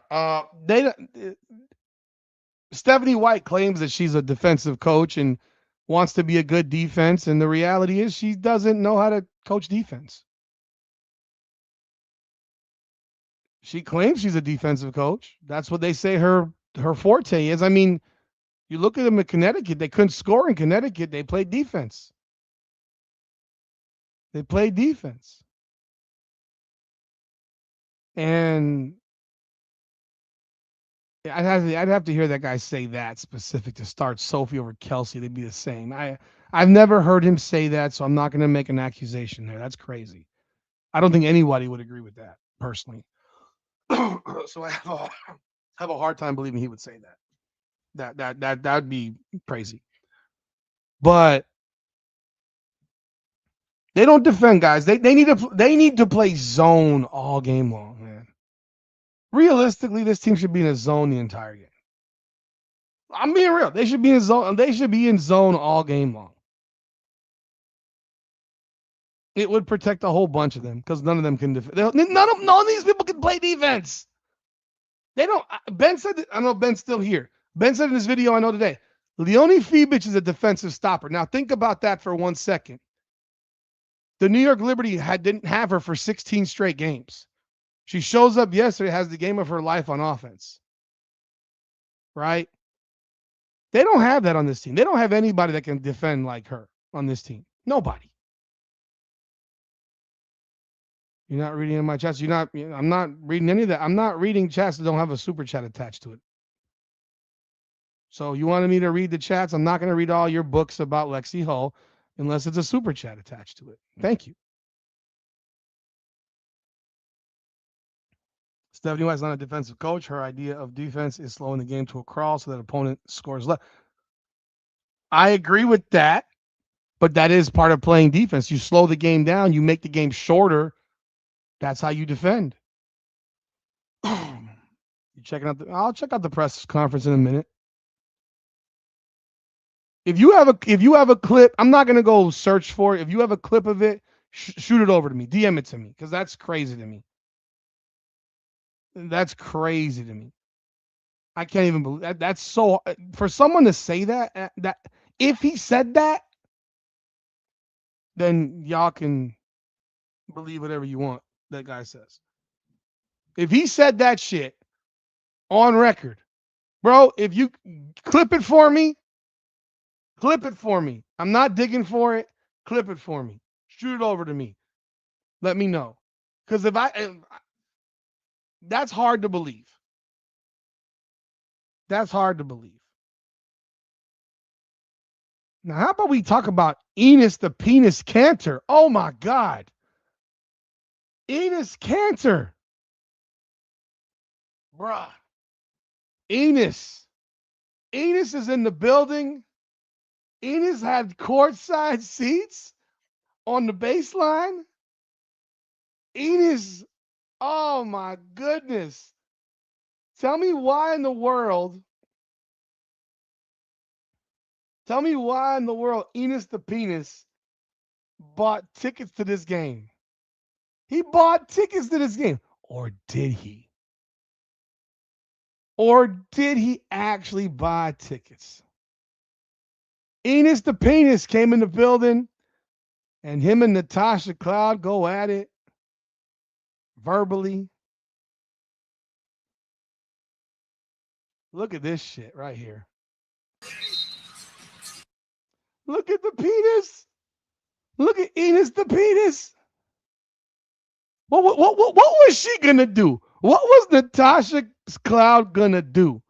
Stephanie White claims that she's a defensive coach and wants to be a good defense, and the reality is she doesn't know how to coach defense. She claims she's a defensive coach. That's what they say her forte is. I mean, you look at them in Connecticut, they couldn't score in Connecticut. They played defense. They played defense. And I'd have to hear that guy say that specific to start Sophie over Kelsey. They'd be the same. I've never heard him say that, so I'm not going to make an accusation there. That's crazy. I don't think anybody would agree with that personally. So I have a hard time believing he would say that. That'd be crazy. But they don't defend, guys. They need to play zone all game long, man. Realistically, this team should be in a zone the entire game. I'm being real. They should be in zone. They should be in zone all game long. It would protect a whole bunch of them because none of them can defend. None of these people can play defense. They don't. Ben said. I know Ben's still here. Ben said in his video I know today, Leonie Fibic is a defensive stopper. Now think about that for 1 second. The New York Liberty didn't have her for 16 straight games. She shows up yesterday, has the game of her life on offense. Right? They don't have that on this team. They don't have anybody that can defend like her on this team. Nobody. You're not reading in my chats. I'm not reading any of that. I'm not reading chats that don't have a super chat attached to it. So you wanted me to read the chats? I'm not going to read all your books about Lexi Hull unless it's a super chat attached to it. Thank you. Stephanie White's not a defensive coach. Her idea of defense is slowing the game to a crawl so that opponent scores less. I agree with that, but that is part of playing defense. You slow the game down. You make the game shorter. That's how you defend. You checking out I'll check out the press conference in a minute. If you have a clip, I'm not gonna go search for it. If you have a clip of it, shoot it over to me. DM it to me because that's crazy to me. That's crazy to me. I can't even believe that. That's so for someone to say that. That if he said that, then y'all can believe whatever you want. That guy says. If he said that shit on record, bro, if you clip it for me, clip it for me. I'm not digging for it. Clip it for me. Shoot it over to me. Let me know. Because that's hard to believe. That's hard to believe. Now, how about we talk about Enos the Penis Cantor? Oh my God. Enos Cantor. Bruh. Enos. Enos is in the building. Enos had courtside seats on the baseline. Enos, oh my goodness. Tell me why in the world Enos the Penis bought tickets to this game. He bought tickets to this game. Or did he? Or did he actually buy tickets? Enos the Penis came in the building, and him and Natasha Cloud go at it verbally. Look at this shit right here. Look at the penis. Look at Enos the Penis. What was she gonna do? What was Natasha Cloud gonna do?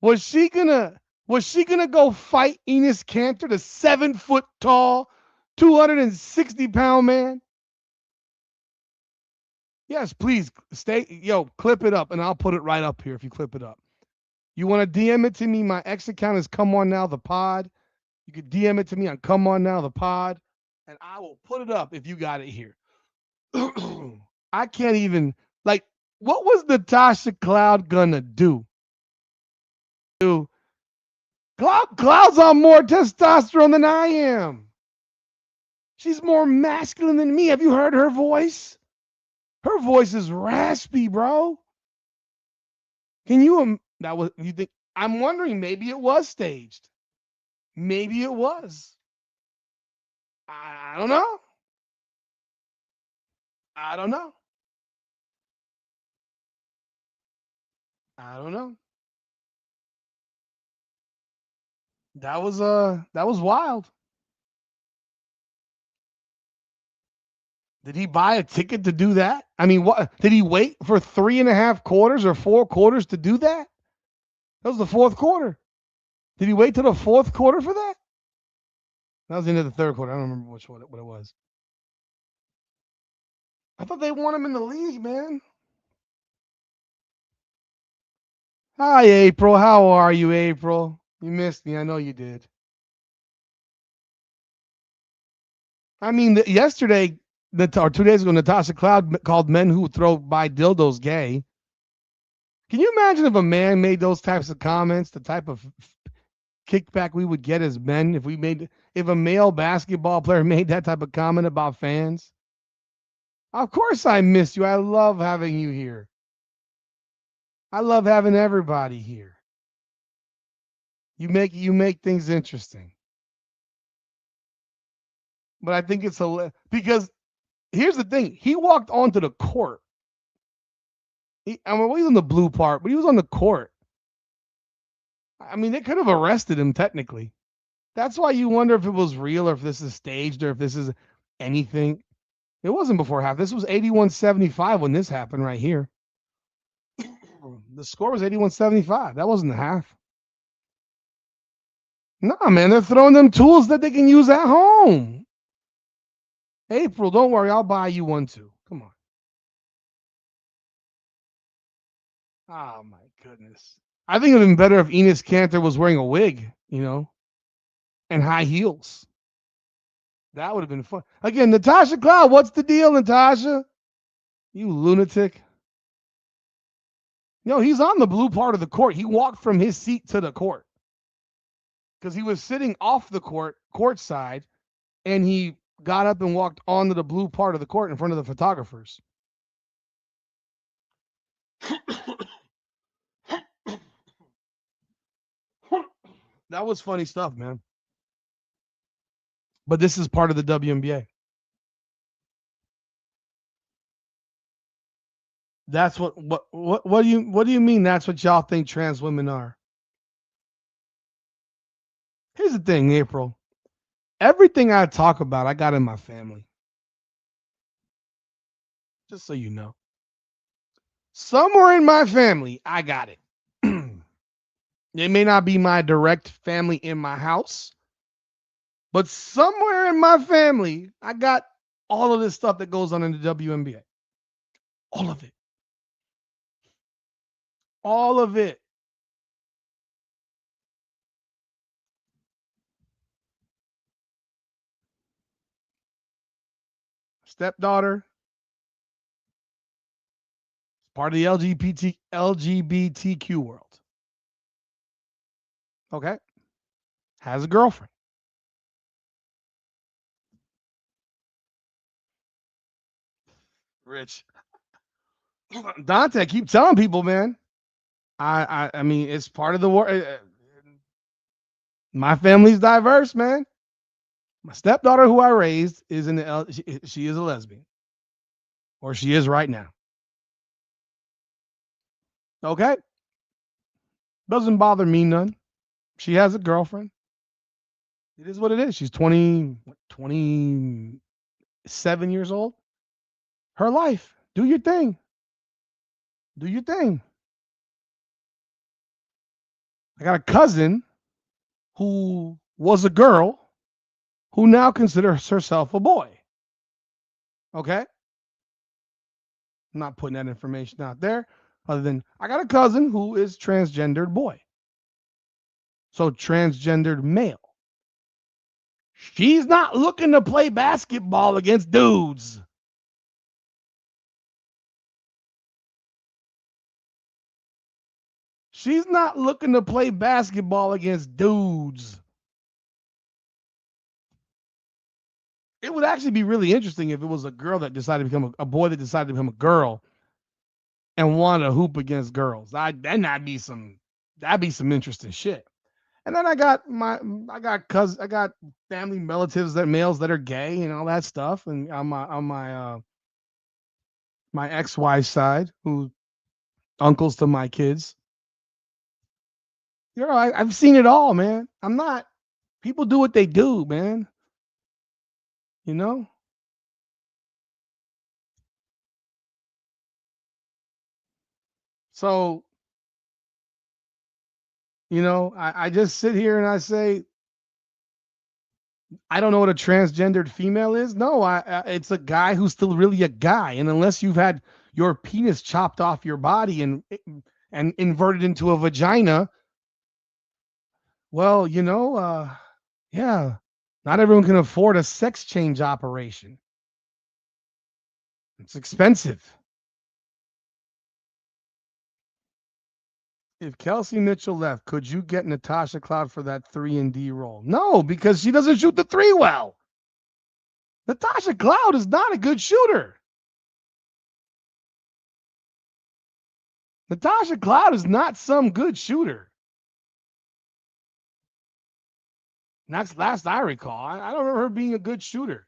Was she gonna go fight Enos Cantor, the 7 foot tall, 260-pound man? Yes, please stay. Yo, clip it up, and I'll put it right up here if you clip it up. You want to DM it to me? My X account is Come On Now the Pod. You can DM it to me on Come On Now the Pod, and I will put it up if you got it here. I can't even like. What was Natasha Cloud gonna do? Cloud's on more testosterone than I am. She's more masculine than me. Have you heard her voice? Her voice is raspy, bro. Can you? That was you think? I'm wondering. Maybe it was staged. Maybe it was. I don't know. I don't know. I don't know. That was wild. Did he buy a ticket to do that? I mean, what did he wait for 3.5 quarters or 4 quarters to do that? That was the fourth quarter. Did he wait till the fourth quarter for that? That was the end of the third quarter. I don't remember what it was. I thought they want him in the league, man. Hi, April. How are you, April? You missed me. I know you did. I mean, yesterday, or 2 days ago, Natasha Cloud called men who throw by dildos gay. Can you imagine if a man made those types of comments, the type of kickback we would get as men if a male basketball player made that type of comment about fans? Of course I miss you. I love having you here. I love having everybody here. You make things interesting. But I think it's because here's the thing. He walked onto the court. He was on the blue part, but he was on the court. I mean, they could have arrested him technically. That's why you wonder if it was real or if this is staged or if this is anything. It wasn't before half. This was 81-75 when this happened right here. The score was 81-75. That wasn't the half. Nah, man, they're throwing them tools that they can use at home. April, don't worry. I'll buy you one too. Come on. Oh, my goodness. I think it would have been better if Enos Cantor was wearing a wig, and high heels. That would have been fun. Again, Natasha Cloud, what's the deal, Natasha? You lunatic. No, he's on the blue part of the court. He walked from his seat to the court because he was sitting off the court side, and he got up and walked onto the blue part of the court in front of the photographers. That was funny stuff, man. But this is part of the WNBA. That's what do you mean that's what y'all think trans women are? Here's the thing, April. Everything I talk about, I got in my family. Just so you know. Somewhere in my family, I got it. It may not be my direct family in my house, but somewhere in my family, I got all of this stuff that goes on in the WNBA. All of it. All of it. Stepdaughter, part of the LGBTQ world. Okay. Has a girlfriend. Rich. Dante, keep telling people, man. I mean, it's part of the war. My family's diverse, man. My stepdaughter, who I raised, is in the she is a lesbian, or she is right now. Okay, doesn't bother me none. She has a girlfriend. It is what it is. She's 27 years old. Her life. Do your thing. Do your thing. I got a cousin who was a girl who now considers herself a boy. Okay? I'm not putting that information out there other than I got a cousin who is transgendered boy. So transgendered male. She's not looking to play basketball against dudes. She's not looking to play basketball against dudes. It would actually be really interesting if it was a girl that decided to become a boy that decided to become a girl and wanted to hoop against girls. That'd be some interesting shit. And then I got family relatives that males that are gay and all that stuff. And on my ex-wife's side, who uncles to my kids. I've seen it all, man. I'm not people do what they do, man. You know? So, I just sit here and I say, I don't know what a transgendered female is. No, it's a guy who's still really a guy. And unless you've had your penis chopped off your body and inverted into a vagina, well, yeah, not everyone can afford a sex change operation. It's expensive. If Kelsey Mitchell left, could you get Natasha Cloud for that 3-and-D role? No, because she doesn't shoot the three well. Natasha Cloud is not a good shooter. Natasha Cloud is not some good shooter. That's last I recall. I don't remember her being a good shooter.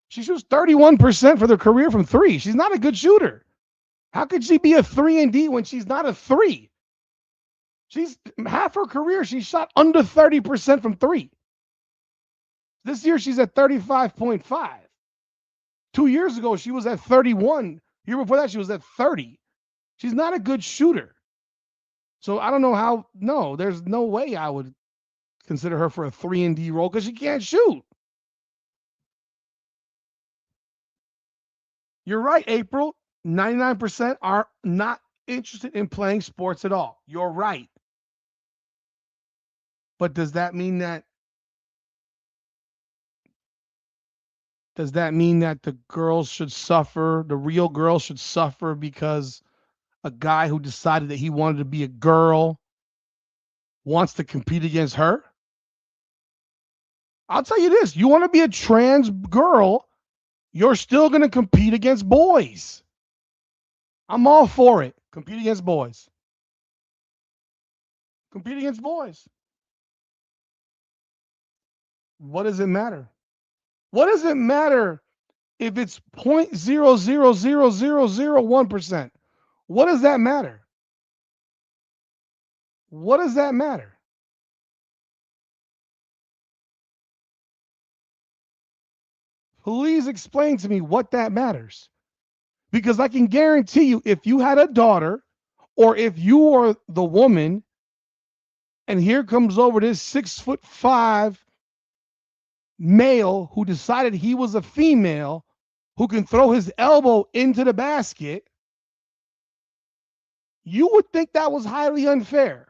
She shoots 31% for their career from three. She's not a good shooter. How could she be a 3-and-D when she's not a three? She's half her career, she shot under 30% from three. This year, she's at 35.5. 2 years ago, she was at 31. Year before that, she was at 30. She's not a good shooter. So I don't know how. No, there's no way I would consider her for a 3-and-D role because she can't shoot. You're right, April. 99% are not interested in playing sports at all. You're right. But does that mean that the girls should suffer, the real girls should suffer because a guy who decided that he wanted to be a girl wants to compete against her? I'll tell you this, you want to be a trans girl, you're still going to compete against boys. I'm all for it. Compete against boys. Compete against boys. What does it matter? What does it matter if it's 0.0000001%? What does that matter? What does that matter? Please explain to me what that matters. Because I can guarantee you, if you had a daughter or if you are the woman and here comes over this 6'5" male who decided he was a female who can throw his elbow into the basket, you would think that was highly unfair.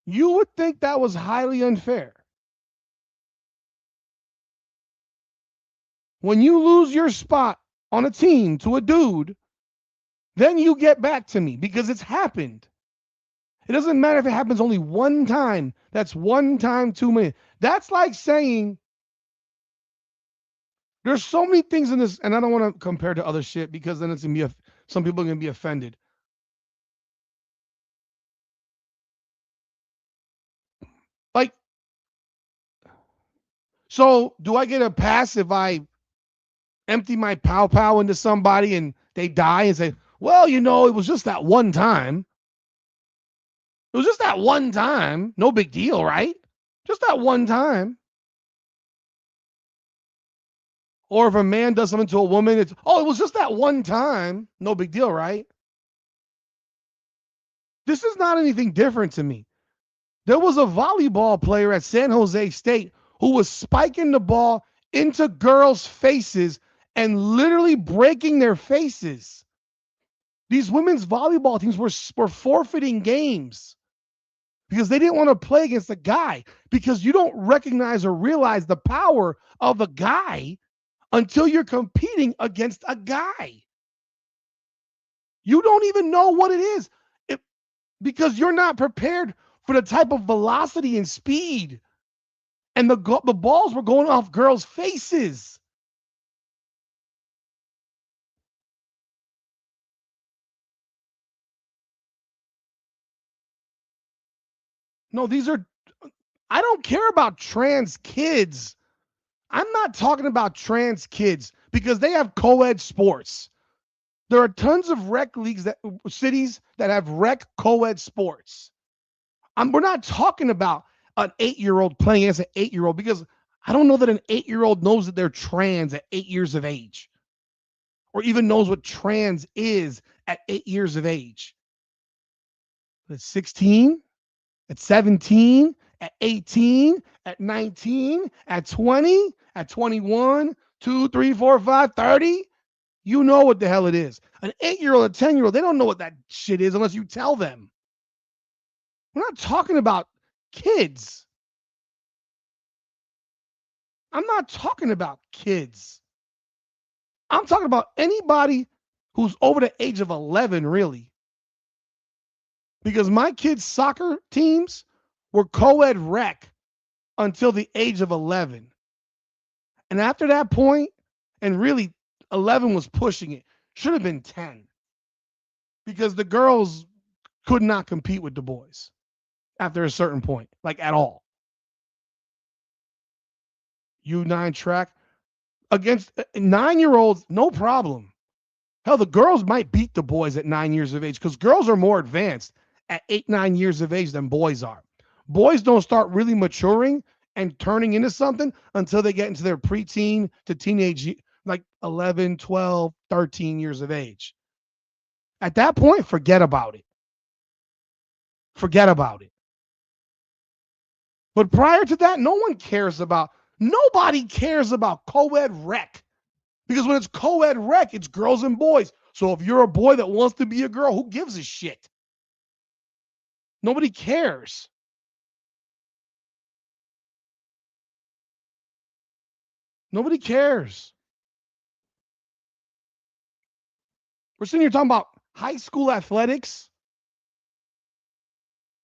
You would think that was highly unfair. When you lose your spot on a team to a dude, then you get back to me because it's happened. It doesn't matter if it happens only one time. That's one time too many. That's like saying there's so many things in this, and I don't want to compare to other shit because then it's gonna be some people are gonna be offended. Like, so do I get a pass if I empty my pow pow into somebody and they die and say, well, it was just that one time. It was just that one time. No big deal, right? Just that one time. Or if a man does something to a woman, it was just that one time. No big deal, right? This is not anything different to me. There was a volleyball player at San Jose State who was spiking the ball into girls' faces and literally breaking their faces. These women's volleyball teams were forfeiting games because they didn't want to play against a guy, because you don't recognize or realize the power of a guy until you're competing against a guy. You don't even know what it is because you're not prepared for the type of velocity and speed. And the balls were going off girls' faces. No, I don't care about trans kids. I'm not talking about trans kids because they have co-ed sports. There are tons of rec leagues cities that have rec co-ed sports. We're not talking about an 8-year-old playing against an 8-year-old, because I don't know that an 8-year-old knows that they're trans at 8 years of age, or even knows what trans is at 8 years of age. At 16, at 17, at 18, at 19, at 20, at 21, 2, 3, 4, 5, 30. You know what the hell it is. An 8-year-old, a 10-year-old, they don't know what that shit is unless you tell them. We're not talking about kids. I'm not talking about kids. I'm talking about anybody who's over the age of 11, really. Because my kids' soccer teams were co-ed rec until the age of 11. And after that point, and really 11 was pushing it, should have been 10. Because the girls could not compete with the boys after a certain point, like at all. U9 track against 9-year-olds, no problem. Hell, the girls might beat the boys at 9 years of age because girls are more advanced at 8, 9 years of age than boys are. Boys don't start really maturing and turning into something until they get into their preteen to teenage, like 11, 12, 13 years of age. At that point, forget about it. Forget about it. But prior to that, nobody cares about co-ed rec. Because when it's co-ed rec, it's girls and boys. So if you're a boy that wants to be a girl, who gives a shit? Nobody cares. Nobody cares. We're sitting here talking about high school athletics,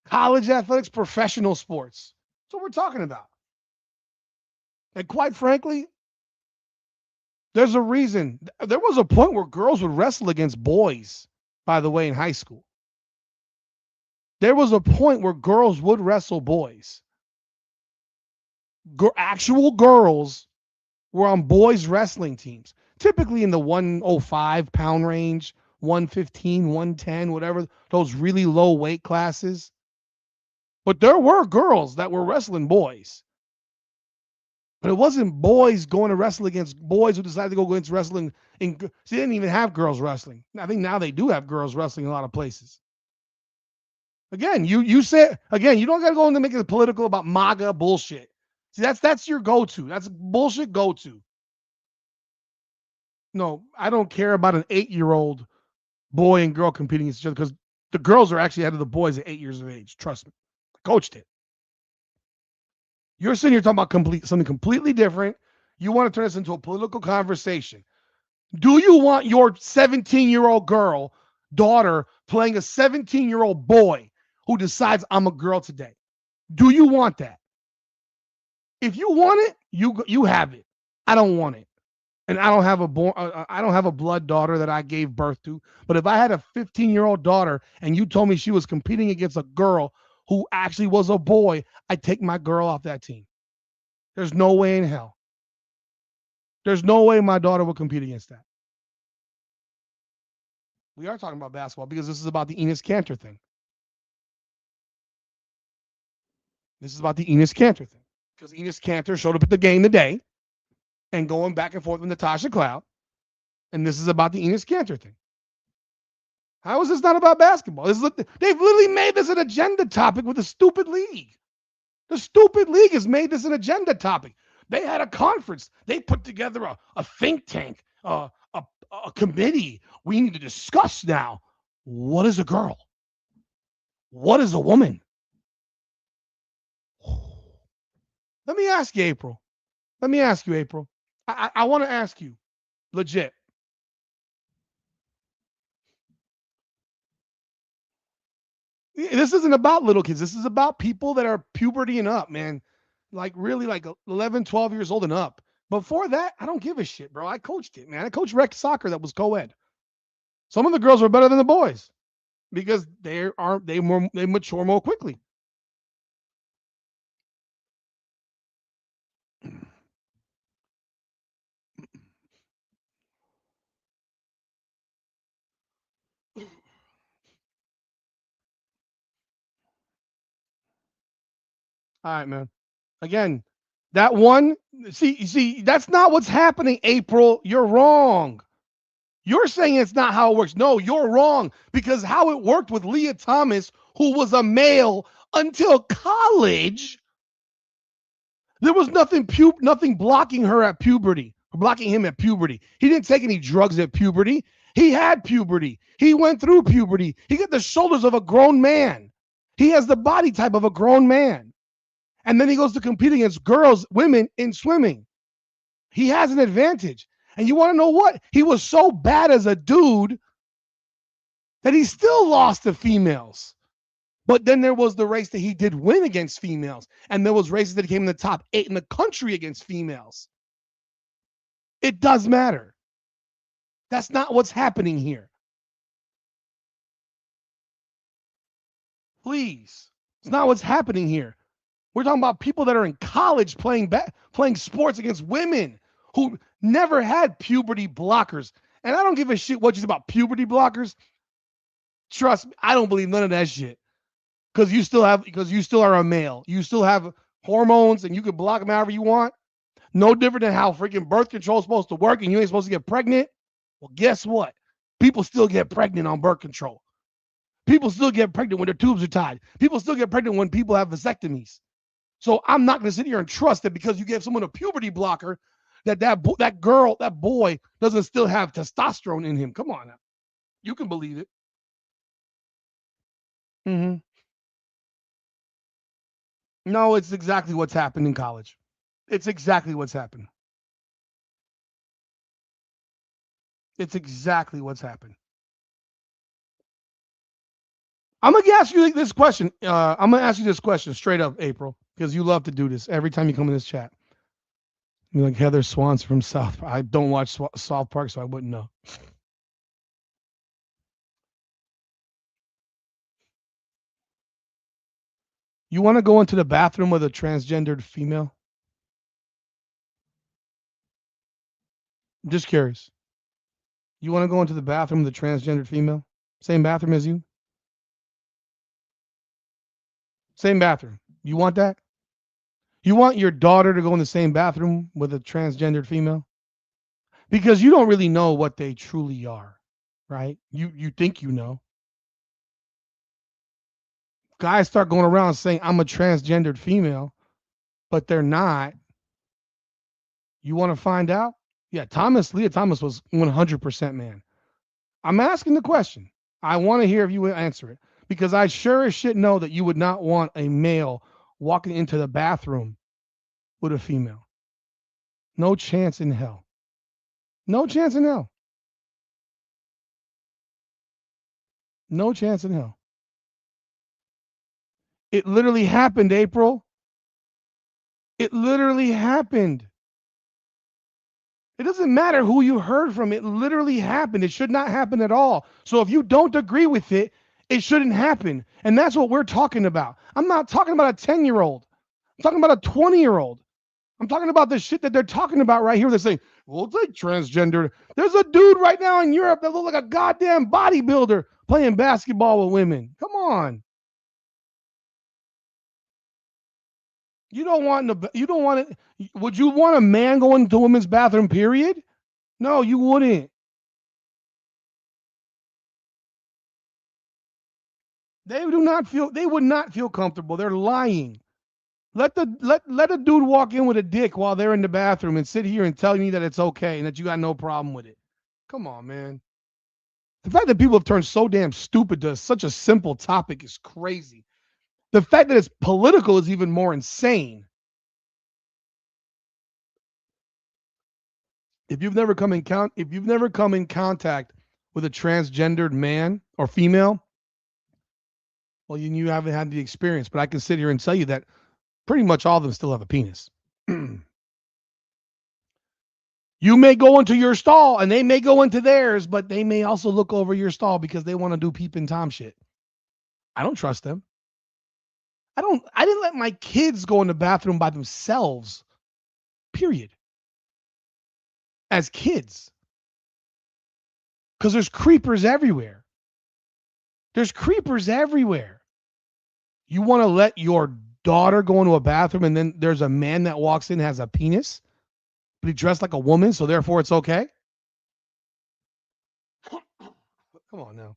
college athletics, professional sports. That's what we're talking about. And quite frankly, there's a reason. There was a point where girls would wrestle against boys, by the way, in high school. There was a point where girls would wrestle boys. Actual girls were on boys wrestling teams, typically in the 105-pound range, 115, 110, whatever, those really low weight classes. But there were girls that were wrestling boys. But it wasn't boys going to wrestle against boys who decided to go against wrestling. See, they didn't even have girls wrestling. I think now they do have girls wrestling in a lot of places. Again, you said, again, you don't got to go into making it political about MAGA bullshit. See, that's your go-to. That's bullshit go-to. No, I don't care about an 8-year-old boy and girl competing against each other because the girls are actually ahead of the boys at 8 years of age. Trust me. I coached it. You're sitting here talking about something completely different. You want to turn this into a political conversation. Do you want your 17-year-old daughter playing a 17-year-old boy who decides I'm a girl today? Do you want that? If you want it, you have it. I don't want it. And I don't have a blood daughter that I gave birth to. But if I had a 15-year-old daughter and you told me she was competing against a girl who actually was a boy, I'd take my girl off that team. There's no way in hell. There's no way my daughter will compete against that. We are talking about basketball because this is about the Enes Kanter thing. This is about the Enes Kanter thing. Because Enes Kanter showed up at the game today and going back and forth with Natasha Cloud. And this is about the Enes Kanter thing. How is this not about basketball? They've literally made this an agenda topic with the stupid league. The stupid league has made this an agenda topic. They had a conference. They put together a think tank, a committee. We need to discuss now, what is a girl? What is a woman? Let me ask you, April. I want to ask you, legit. This isn't about little kids. This is about people that are puberty and up, man. Like really like 11, 12 years old and up. Before that, I don't give a shit, bro. I coached it, man. I coached rec soccer that was co-ed. Some of the girls were better than the boys because they mature more quickly. All right, man. Again, that one, see, that's not what's happening, April. You're wrong. You're saying it's not how it works. No, you're wrong because how it worked with Leah Thomas, who was a male until college, there was nothing blocking her at puberty, blocking him at puberty. He didn't take any drugs at puberty. He had puberty. He went through puberty. He got the shoulders of a grown man. He has the body type of a grown man. And then he goes to compete against women in swimming. He has an advantage. And you want to know what? He was so bad as a dude that he still lost to females. But then there was the race that he did win against females. And there was races that he came in the top 8 in the country against females. It does matter. That's not what's happening here. Please. It's not what's happening here. We're talking about people that are in college playing sports against women who never had puberty blockers. And I don't give a shit what you say about puberty blockers. Trust me, I don't believe none of that shit. Because you still are a male. You still have hormones and you can block them however you want. No different than how freaking birth control is supposed to work and you ain't supposed to get pregnant. Well, guess what? People still get pregnant on birth control. People still get pregnant when their tubes are tied. People still get pregnant when people have vasectomies. So I'm not going to sit here and trust that because you gave someone a puberty blocker, that boy doesn't still have testosterone in him. Come on now. You can believe it. Mm-hmm. No, it's exactly what's happened in college. It's exactly what's happened. It's exactly what's happened. I'm going to ask you this question. I'm going to ask you this question straight up, April, because you love to do this every time you come in this chat. You're like Heather Swanson from South Park. I don't watch South Park, so I wouldn't know. You want to go into the bathroom with a transgendered female? I'm just curious. You want to go into the bathroom with a transgendered female? Same bathroom as you? Same bathroom. You want that? You want your daughter to go in the same bathroom with a transgendered female? Because you don't really know what they truly are, right? You think you know. Guys start going around saying I'm a transgendered female, but they're not. You want to find out? Yeah, Leah Thomas was 100% man. I'm asking the question. I want to hear if you would answer it because I sure as shit know that you would not want a male walking into the bathroom with a female. No chance in hell. No chance in hell. No chance in hell. It literally happened, April. It literally happened. It doesn't matter who you heard from. It literally happened. It should not happen at all. So if you don't agree with it, it shouldn't happen. And that's what we're talking about. I'm not talking about a 10-year-old. I'm talking about a 20-year-old. I'm talking about the shit that they're talking about right here. They're saying, well, it's like transgender. There's a dude right now in Europe that looks like a goddamn bodybuilder playing basketball with women. Come on. You don't want it. Would you want a man going to a women's bathroom, period? No, you wouldn't. They would not feel comfortable. They're lying. Let a dude walk in with a dick while they're in the bathroom and sit here and tell me that it's okay and that you got no problem with it. Come on, man. The fact that people have turned so damn stupid to such a simple topic is crazy. The fact that it's political is even more insane. If you've never come in contact with a transgendered man or female, well, you haven't had the experience. But I can sit here and tell you that pretty much all of them still have a penis. You may go into your stall and they may go into theirs, but they may also look over your stall because they want to do peep and Tom shit. I don't trust them. I didn't let my kids go in the bathroom by themselves. Period. As kids. Because there's creepers everywhere. There's creepers everywhere. You want to let your daughter go into a bathroom and then there's a man that walks in has a penis, but he dressed like a woman, so therefore it's okay? Come on now.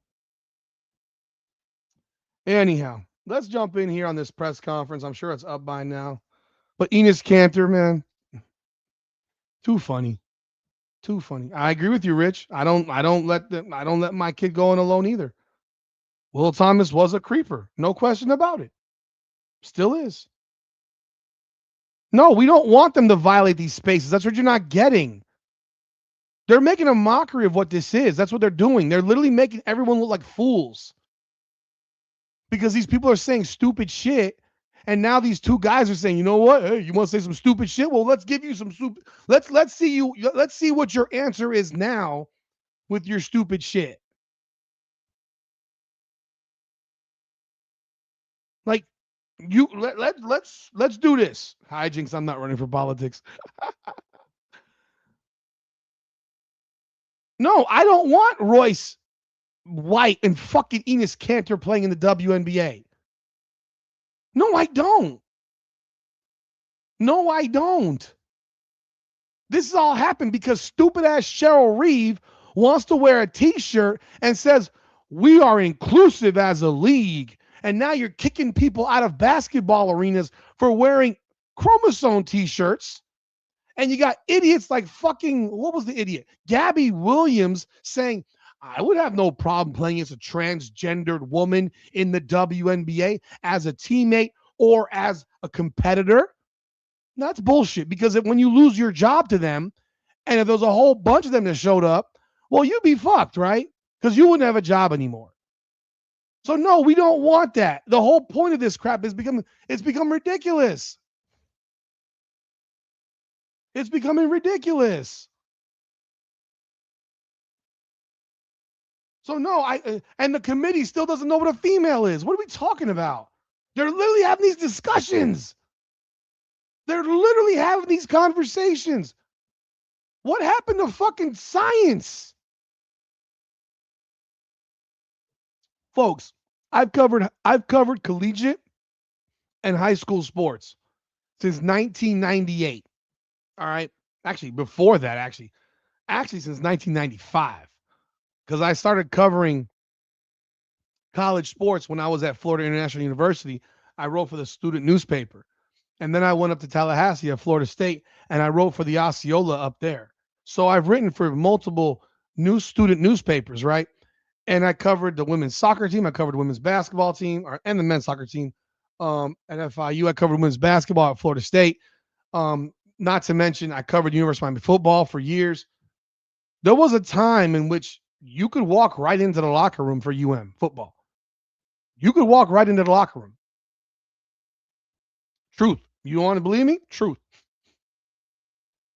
Anyhow, let's jump in here on this press conference. I'm sure it's up by now. But Enes Kanter, man, too funny. Too funny. I agree with you, Rich. I don't let my kid go in alone either. Will Thomas was a creeper. No question about it. Still is. No, we don't want them to violate these spaces. That's what you're not getting. They're making a mockery of what this is. That's what they're doing. They're literally making everyone look like fools. Because these people are saying stupid shit. And now these two guys are saying, you know what? Hey, you want to say some stupid shit? Well, let's give you some stupid. Let's see what your answer is now with your stupid shit. Like let's do this. Hijinks, I'm not running for politics. No, I don't want Royce White and fucking Enes Kanter playing in the WNBA. No, I don't. No, I don't. This has all happened because stupid ass Cheryl Reeve wants to wear a t-shirt and says, we are inclusive as a league. And now you're kicking people out of basketball arenas for wearing chromosome t-shirts. And you got idiots like fucking, what was the idiot? Gabby Williams saying, I would have no problem playing as a transgendered woman in the WNBA as a teammate or as a competitor. That's bullshit because when you lose your job to them, and if there was a whole bunch of them that showed up, well, you'd be fucked, right? Because you wouldn't have a job anymore. So no, we don't want that. The whole point of this crap is it's become ridiculous. It's becoming ridiculous. So no, and the committee still doesn't know what a female is. What are we talking about? They're literally having these discussions. They're literally having these conversations. What happened to fucking science? Folks, I've covered collegiate and high school sports since 1998. All right. Actually, before that, actually since 1995. Because I started covering college sports when I was at Florida International University. I wrote for the student newspaper. And then I went up to Tallahassee at Florida State and I wrote for the Osceola up there. So I've written for multiple new student newspapers, right? And I covered the women's soccer team. I covered the women's basketball team and the men's soccer team at FIU. I covered women's basketball at Florida State. Not to mention, I covered University of Miami football for years. There was a time in which you could walk right into the locker room for football. You could walk right into the locker room. Truth. You want to believe me? Truth.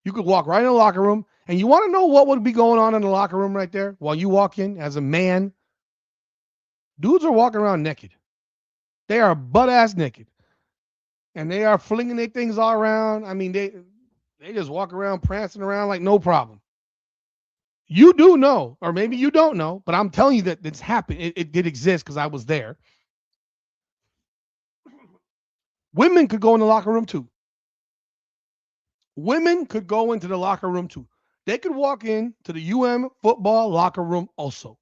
You could walk right in the locker room, and you want to know what would be going on in the locker room right there while you walk in as a man? Dudes are walking around naked. They are butt-ass naked. And they are flinging their things all around. I mean, they just walk around prancing around like no problem. You do know, or maybe you don't know, but I'm telling you that it's happened. It did exist because I was there. Women could go in the locker room too. Women could go into the locker room too. They could walk in to the football locker room also.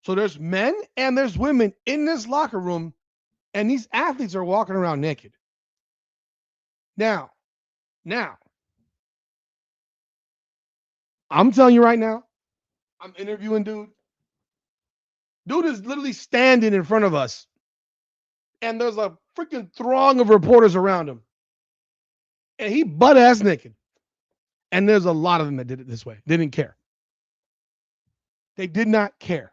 So there's men and there's women in this locker room, and these athletes are walking around naked. Now, I'm telling you right now, I'm interviewing dude. Dude is literally standing in front of us, and there's a freaking throng of reporters around him. And he butt ass naked. And there's a lot of them that did it this way. They didn't care. They did not care.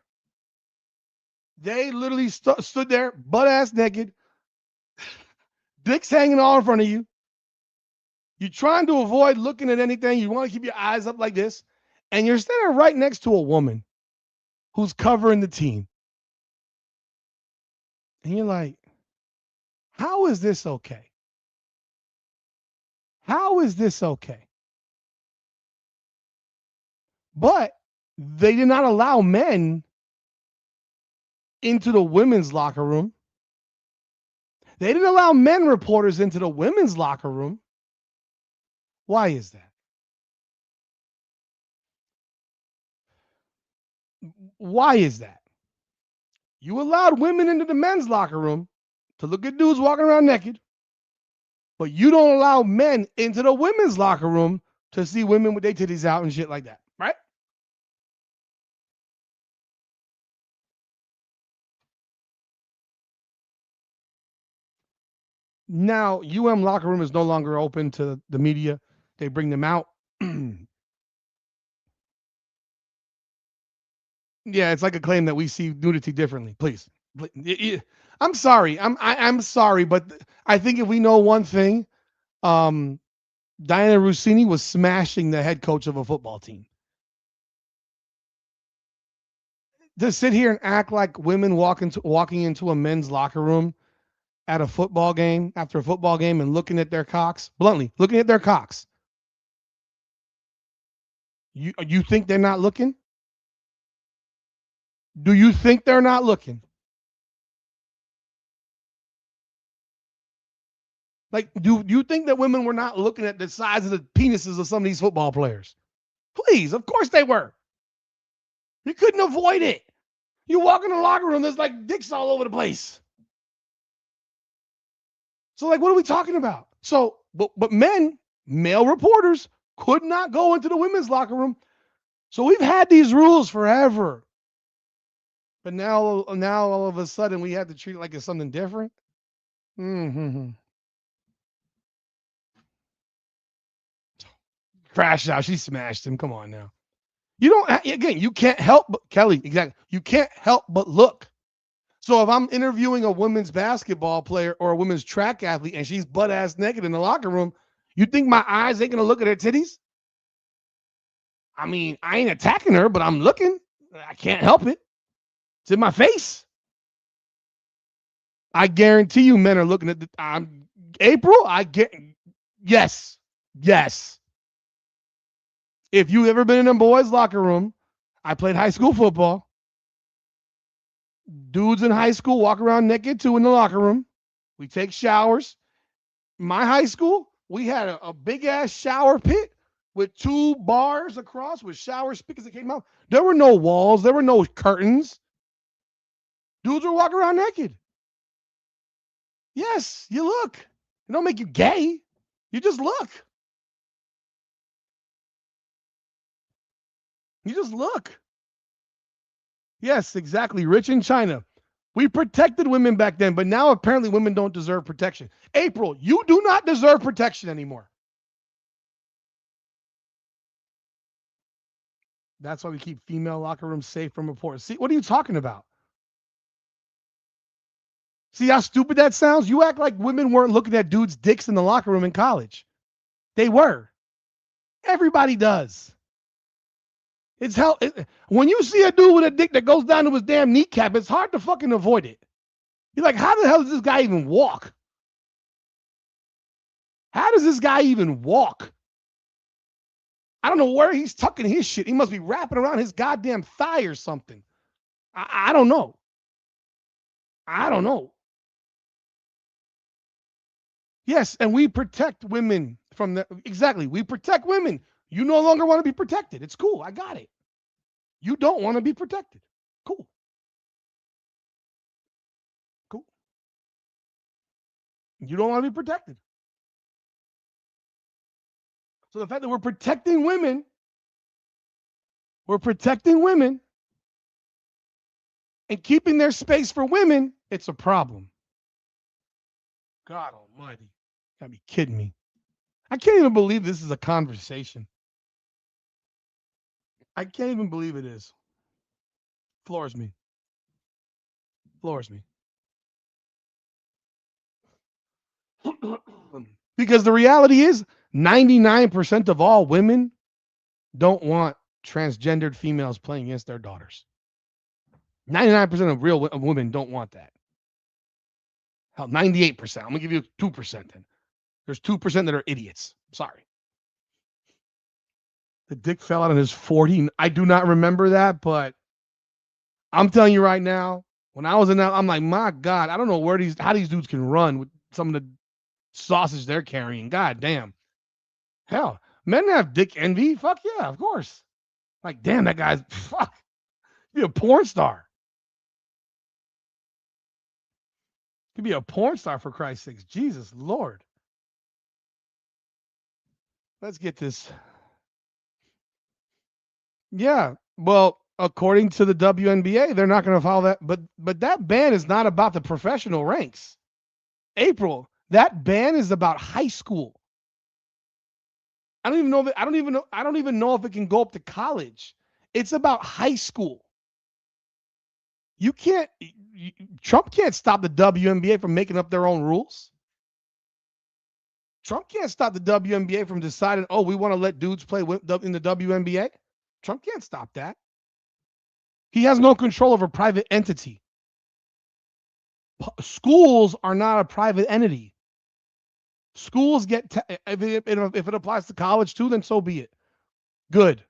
They literally stood there, butt ass naked, dicks hanging all in front of you. You're trying to avoid looking at anything. You want to keep your eyes up like this. And you're standing right next to a woman who's covering the team. And you're like, how is this okay? How is this okay? But they did not allow men into the women's locker room. They didn't allow men reporters into the women's locker room. Why is that? Why is that? You allowed women into the men's locker room to look at dudes walking around naked, but you don't allow men into the women's locker room to see women with their titties out and shit like that, right? Now, locker room is no longer open to the media. They bring them out. Yeah, it's like a claim that we see nudity differently. Please, I'm sorry. I'm sorry, but I think if we know one thing, Diana Rossini was smashing the head coach of a football team. To sit here and act like women walking into a men's locker room at a football game after a football game and looking at their cocks, bluntly looking at their cocks. You think they're not looking? Do you think they're not looking? Like, do you think that women were not looking at the size of the penises of some of these football players? Please, of course they were. You couldn't avoid it. You walk in the locker room, there's like dicks all over the place. So, like, what are we talking about? So, but men, male reporters, could not go into the women's locker room. So we've had these rules forever. But now all of a sudden we have to treat it like it's something different. Mm-hmm. Crash out. She smashed him. Come on now. You can't help but Kelly, exactly. You can't help but look. So if I'm interviewing a women's basketball player or a women's track athlete and she's butt ass naked in the locker room, you think my eyes ain't gonna look at her titties? I mean, I ain't attacking her, but I'm looking. I can't help it. It's in my face. I guarantee you men are looking at April. Yes. Yes. If you ever been in a boys' locker room, I played high school football. Dudes in high school walk around naked too in the locker room. We take showers. My high school, we had a big ass shower pit with 2 bars across with shower speakers that came out. There were no walls. There were no curtains. Dudes were walking around naked. Yes, you look. It don't make you gay. You just look. You just look. Yes, exactly. Rich in China. We protected women back then, but now apparently women don't deserve protection. April, you do not deserve protection anymore. That's why we keep female locker rooms safe from reports. See, what are you talking about? See how stupid that sounds? You act like women weren't looking at dudes' dicks in the locker room in college. They were. Everybody does. It's hell. When you see a dude with a dick that goes down to his damn kneecap, it's hard to fucking avoid it. You're like, how the hell does this guy even walk? How does this guy even walk? I don't know where he's tucking his shit. He must be wrapping around his goddamn thigh or something. I don't know. I don't know. Yes, and we protect women from the exactly. We protect women. You no longer want to be protected. It's cool. I got it. You don't want to be protected. Cool. Cool. You don't want to be protected. So the fact that we're protecting women and keeping their space for women, it's a problem. God almighty. You gotta be kidding me. I can't even believe this is a conversation. I can't even believe it is. Floors me. Floors me. Because the reality is 99% of all women don't want transgendered females playing against their daughters. 99% of real women don't want that. Hell, 98%. I'm going to give you 2% then. There's 2% that are idiots. Sorry. The dick fell out on his 40. I do not remember that, but I'm telling you right now, when I was in that, I'm like, my God, I don't know how these dudes can run with some of the sausage they're carrying. God damn. Hell, men have dick envy. Fuck yeah, of course. Like, damn, that guy's fuck. Be a porn star. Could be a porn star for Christ's sakes. Jesus Lord. Let's get this. Yeah. Well, according to the WNBA, they're not going to follow that. But that ban is not about the professional ranks. April, that ban is about high school. I don't even know if it can go up to college. It's about high school. You can't Trump can't stop the WNBA from making up their own rules. Trump can't stop the WNBA from deciding, oh, we want to let dudes play in the WNBA. Trump can't stop that. He has no control over private entity. Schools are not a private entity. Schools get if it applies to college too, then so be it. Good.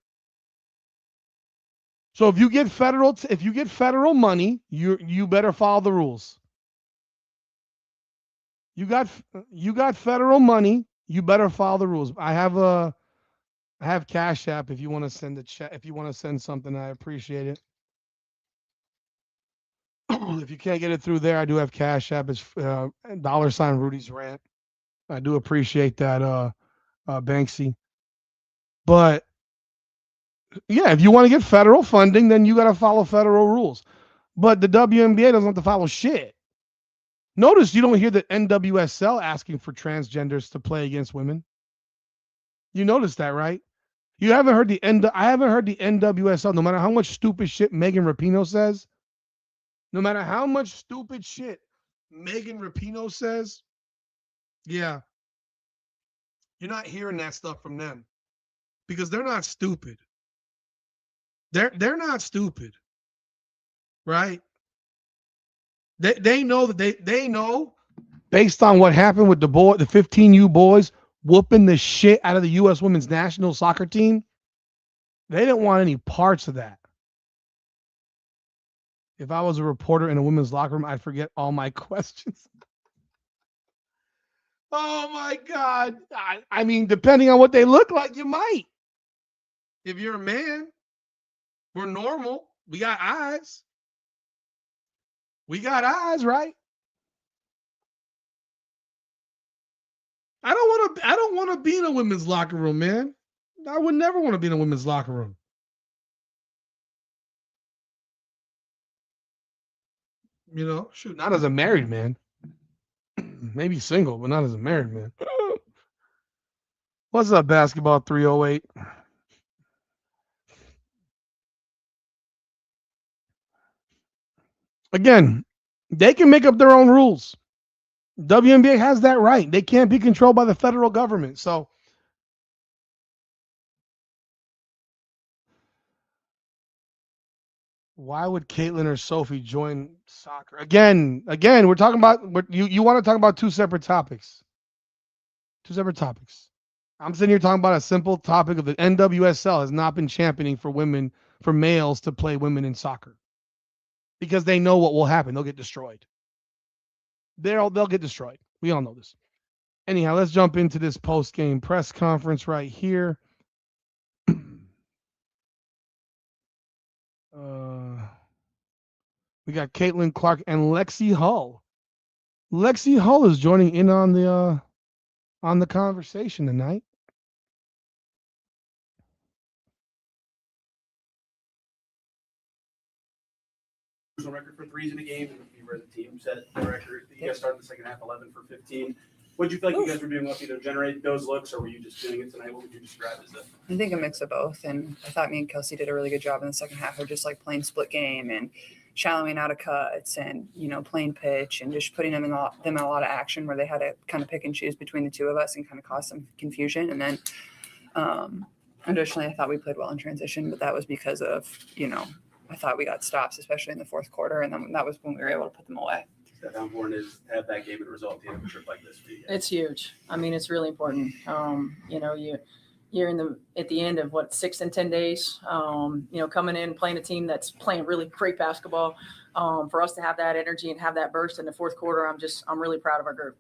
So if you get federal money, you better follow the rules. You got federal money, you better follow the rules. I have Cash App if you want to send a check. If you want to send something, I appreciate it. If you can't get it through there, I do have Cash App. It's $ Rudy's Rant. I do appreciate that, Banksy. But yeah, if you want to get federal funding, then you got to follow federal rules. But the WNBA doesn't have to follow shit. Notice you don't hear the NWSL asking for transgenders to play against women. You noticed that, right? You haven't heard I haven't heard the NWSL, no matter how much stupid shit Megan Rapinoe says, no matter how much stupid shit Megan Rapinoe says, yeah, you're not hearing that stuff from them because they're not stupid. They're not stupid, right? They know that they know based on what happened with the 15U boys whooping the shit out of the U.S. women's national soccer team. They didn't want any parts of that. If I was a reporter in a women's locker room, I'd forget all my questions. Oh my God. I mean, depending on what they look like, you might. If you're a man, we're normal. We got eyes. We got eyes, right? I don't want to be in a women's locker room, man. I would never want to be in a women's locker room. You know, shoot, not as a married man. Maybe single, but not as a married man. What's up, Basketball 308? Again, they can make up their own rules. WNBA has that right. They can't be controlled by the federal government. So why would Caitlin or Sophie join soccer? Again, we're talking about you want to talk about two separate topics. Two separate topics. I'm sitting here talking about a simple topic of the NWSL has not been championing for women, for males to play women in soccer. Because they know what will happen. They'll get destroyed. They'll get destroyed. We all know this. Anyhow, let's jump into this post-game press conference right here. We got Caitlin Clark and Lexi Hull. Lexi Hull is joining in on the conversation tonight. Record for threes in a game. You were the team set the record. You guys started the second half 11 for 15. What did you feel like you guys were doing well to either generate those looks, or were you just doing it tonight? What would you describe as that? I think a mix of both. And I thought me and Kelsey did a really good job in the second half of just like playing split game and shallowing out of cuts and, playing pitch and just putting them in a lot of action where they had to kind of pick and choose between the two of us and kind of cause some confusion. And then additionally, I thought we played well in transition, but that was because of, I thought we got stops, especially in the fourth quarter. And then that was when we were able to put them away. How important is to have that game and result at the end of a trip like this for you guys? It's huge. I mean, it's really important. You're at the end of 6 and 10 days. Coming in playing a team that's playing really great basketball. For us to have that energy and have that burst in the fourth quarter, I'm really proud of our group.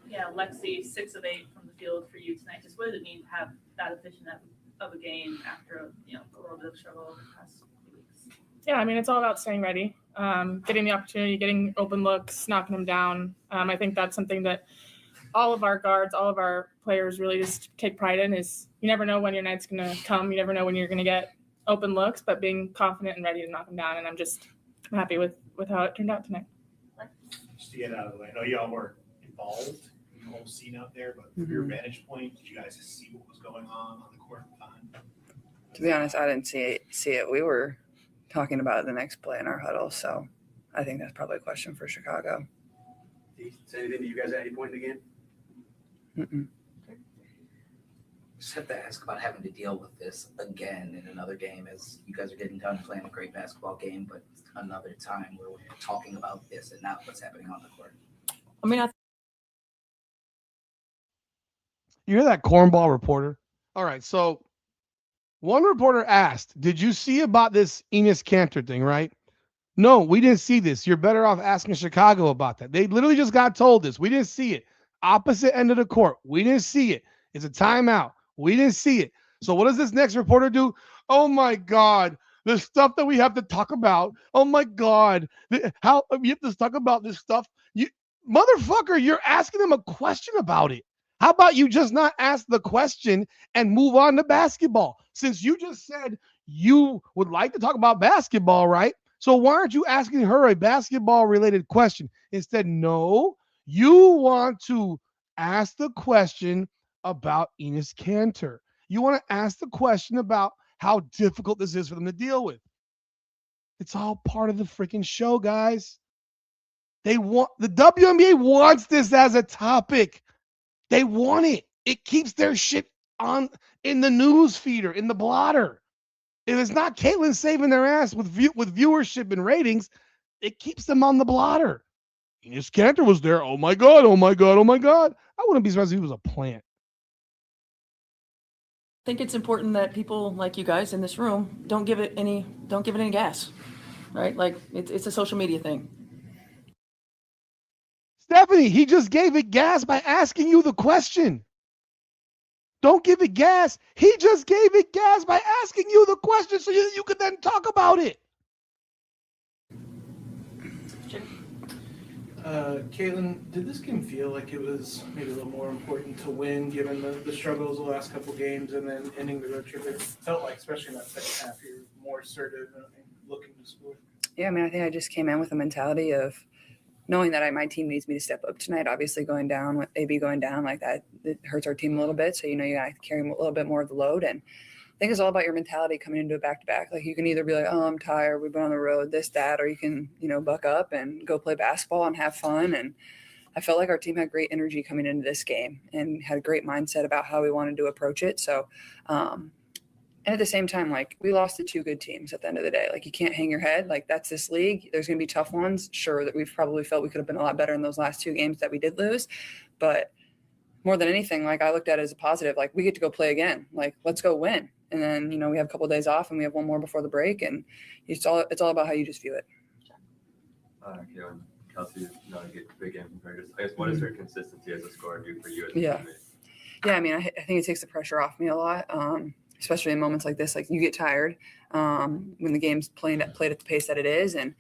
Yeah, Lexi, 6 of 8 from the field for you tonight. Just what does it mean to have that efficient of a game after a little bit of struggle over the past few weeks? Yeah, I mean, it's all about staying ready, getting the opportunity, getting open looks, knocking them down. I think that's something that all of our guards, all of our players really just take pride in is you never know when your night's going to come. You never know when you're going to get open looks, but being confident and ready to knock them down. And I'm happy with how it turned out tonight. Just to get out of the way, I know y'all were involved in the whole scene out there, but from your vantage point, did you guys see what was going on the court at the time? To be honest, I didn't see it. We were talking about the next play in our huddle, so I think that's probably a question for Chicago. Did he say anything to you guys at any point in the game? Just have to ask about having to deal with this again in another game as you guys are getting done playing a great basketball game, but another time where we're talking about this and not what's happening on the court. I mean, You hear that cornball reporter? All right, so one reporter asked, did you see about this Enes Kanter thing, right? No, we didn't see this. You're better off asking Chicago about that. They literally just got told this. We didn't see it. Opposite end of the court. We didn't see it. It's a timeout. We didn't see it. So what does this next reporter do? Oh, my God. The stuff that we have to talk about. Oh, my God. How you have to talk about this stuff. Motherfucker, you're asking them a question about it. How about you just not ask the question and move on to basketball? Since you just said you would like to talk about basketball, right? So why aren't you asking her a basketball-related question? Instead, no, you want to ask the question about Enes Kanter. You want to ask the question about how difficult this is for them to deal with. It's all part of the freaking show, guys. The WNBA wants this as a topic. They want it. It keeps their shit on in the news feeder, in the blotter. If it's not Caitlin saving their ass with viewership and ratings, it keeps them on the blotter. Enes Kanter was there. Oh my God, oh my God, oh my God. I wouldn't be surprised if he was a plant. I think it's important that people like you guys in this room don't give it any gas, right? Like it's a social media thing. Stephanie, he just gave it gas by asking you the question. Don't give it gas. He just gave it gas by asking you the question so you could then talk about it. Caitlin, did this game feel like it was maybe a little more important to win given the struggles the last couple games and then ending the road trip? It felt like, especially in that second half, you're more assertive and looking to score. Yeah, I mean, I think I just came in with a mentality of knowing that my team needs me to step up tonight. Obviously, going down with AB going down like that, it hurts our team a little bit. So, you got to carry a little bit more of the load. And I think it's all about your mentality coming into a back-to-back. Like, you can either be like, oh, I'm tired, we've been on the road, this, that, or you can, buck up and go play basketball and have fun. And I felt like our team had great energy coming into this game and had a great mindset about how we wanted to approach it. So, and at the same time, like, we lost to two good teams at the end of the day. Like, you can't hang your head. Like, that's this league. There's going to be tough ones. Sure, that we've probably felt we could have been a lot better in those last two games that we did lose. But more than anything, like, I looked at it as a positive. Like, we get to go play again. Like, let's go win. And then, we have a couple of days off and we have one more before the break. And it's all about how you just view it. Kelsey, not a big game compared to, I guess, what is her consistency as a scorer do for you as a Yeah. teammate? Yeah, I mean, I think it takes the pressure off me a lot, especially in moments like this. Like, you get tired when the game's played at the pace that it is. And,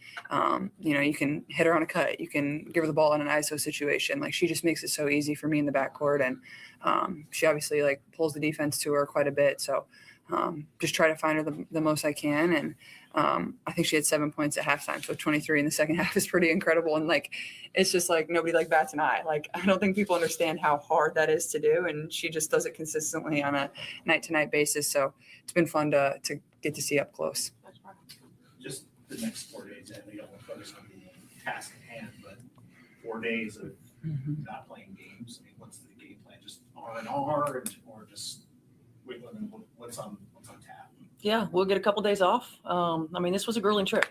you can hit her on a cut. You can give her the ball in an ISO situation. Like, she just makes it so easy for me in the backcourt. And she obviously, like, pulls the defense to her quite a bit. So just try to find her the most I can. And I think she had 7 points at halftime. So 23 in the second half is pretty incredible. And, like, it's just like nobody like bats an eye. Like, I don't think people understand how hard that is to do. And she just does it consistently on a night-to-night basis. So it's been fun to get to see up close. Just the next 4 days, I know you don't want to focus on the task at hand, but 4 days of not playing games. I mean, what's the game plan? Just R&R or just what's on tap? Yeah, we'll get a couple days off. I mean, this was a grueling trip.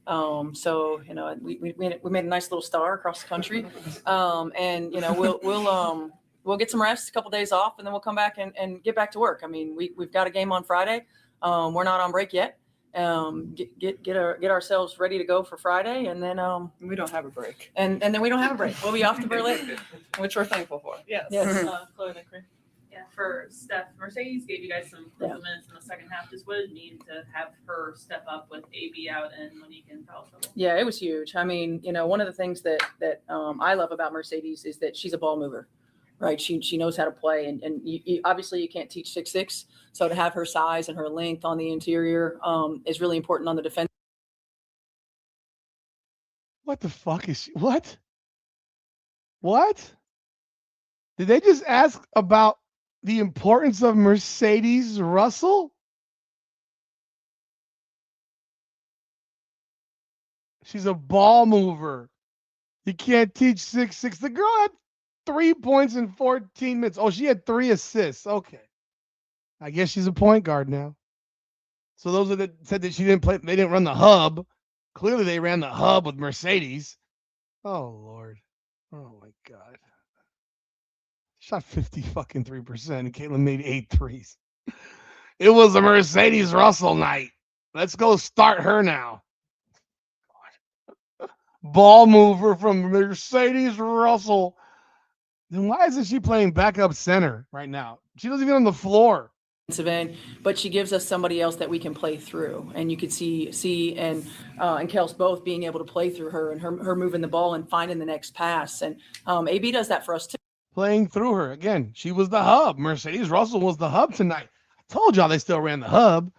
So, we made a nice little star across the country. And, we'll get some rest, a couple days off, and then we'll come back and get back to work. I mean, we've got a game on Friday. We're not on break yet. Get ourselves ready to go for Friday, and then We don't have a break. and then we don't have a break. We'll be off to Berlin, which we're thankful for. Yes. Yes. Chloe Nickery. Yeah, for Steph, Mercedes gave you guys some crucial minutes in the second half. Just what did it mean to have her step up with AB out and Monique in foul trouble? Yeah, it was huge. I mean, one of the things that I love about Mercedes is that she's a ball mover, right? She knows how to play, and you obviously you can't teach 6'6", so to have her size and her length on the interior is really important on the defense. What the fuck is she? What? Did they just ask about the importance of Mercedes Russell? She's a ball mover. You can't teach 6'6". The girl had 3 points in 14 minutes. Oh, she had 3 assists. Okay. I guess she's a point guard now. So those that said that she didn't play, they didn't run the hub. Clearly they ran the hub with Mercedes. Oh, Lord. Oh, my God. Shot 53%, and Caitlin made 8 threes. It was a Mercedes Russell night. Let's go start her now. Ball mover from Mercedes Russell. Then why isn't she playing backup center right now? She doesn't even on the floor. End, but she gives us somebody else that we can play through, and you could see and Kels both being able to play through her and her moving the ball and finding the next pass, and AB does that for us too. Playing through her again. She was the hub. Mercedes Russell was the hub tonight. I told y'all they still ran the hub.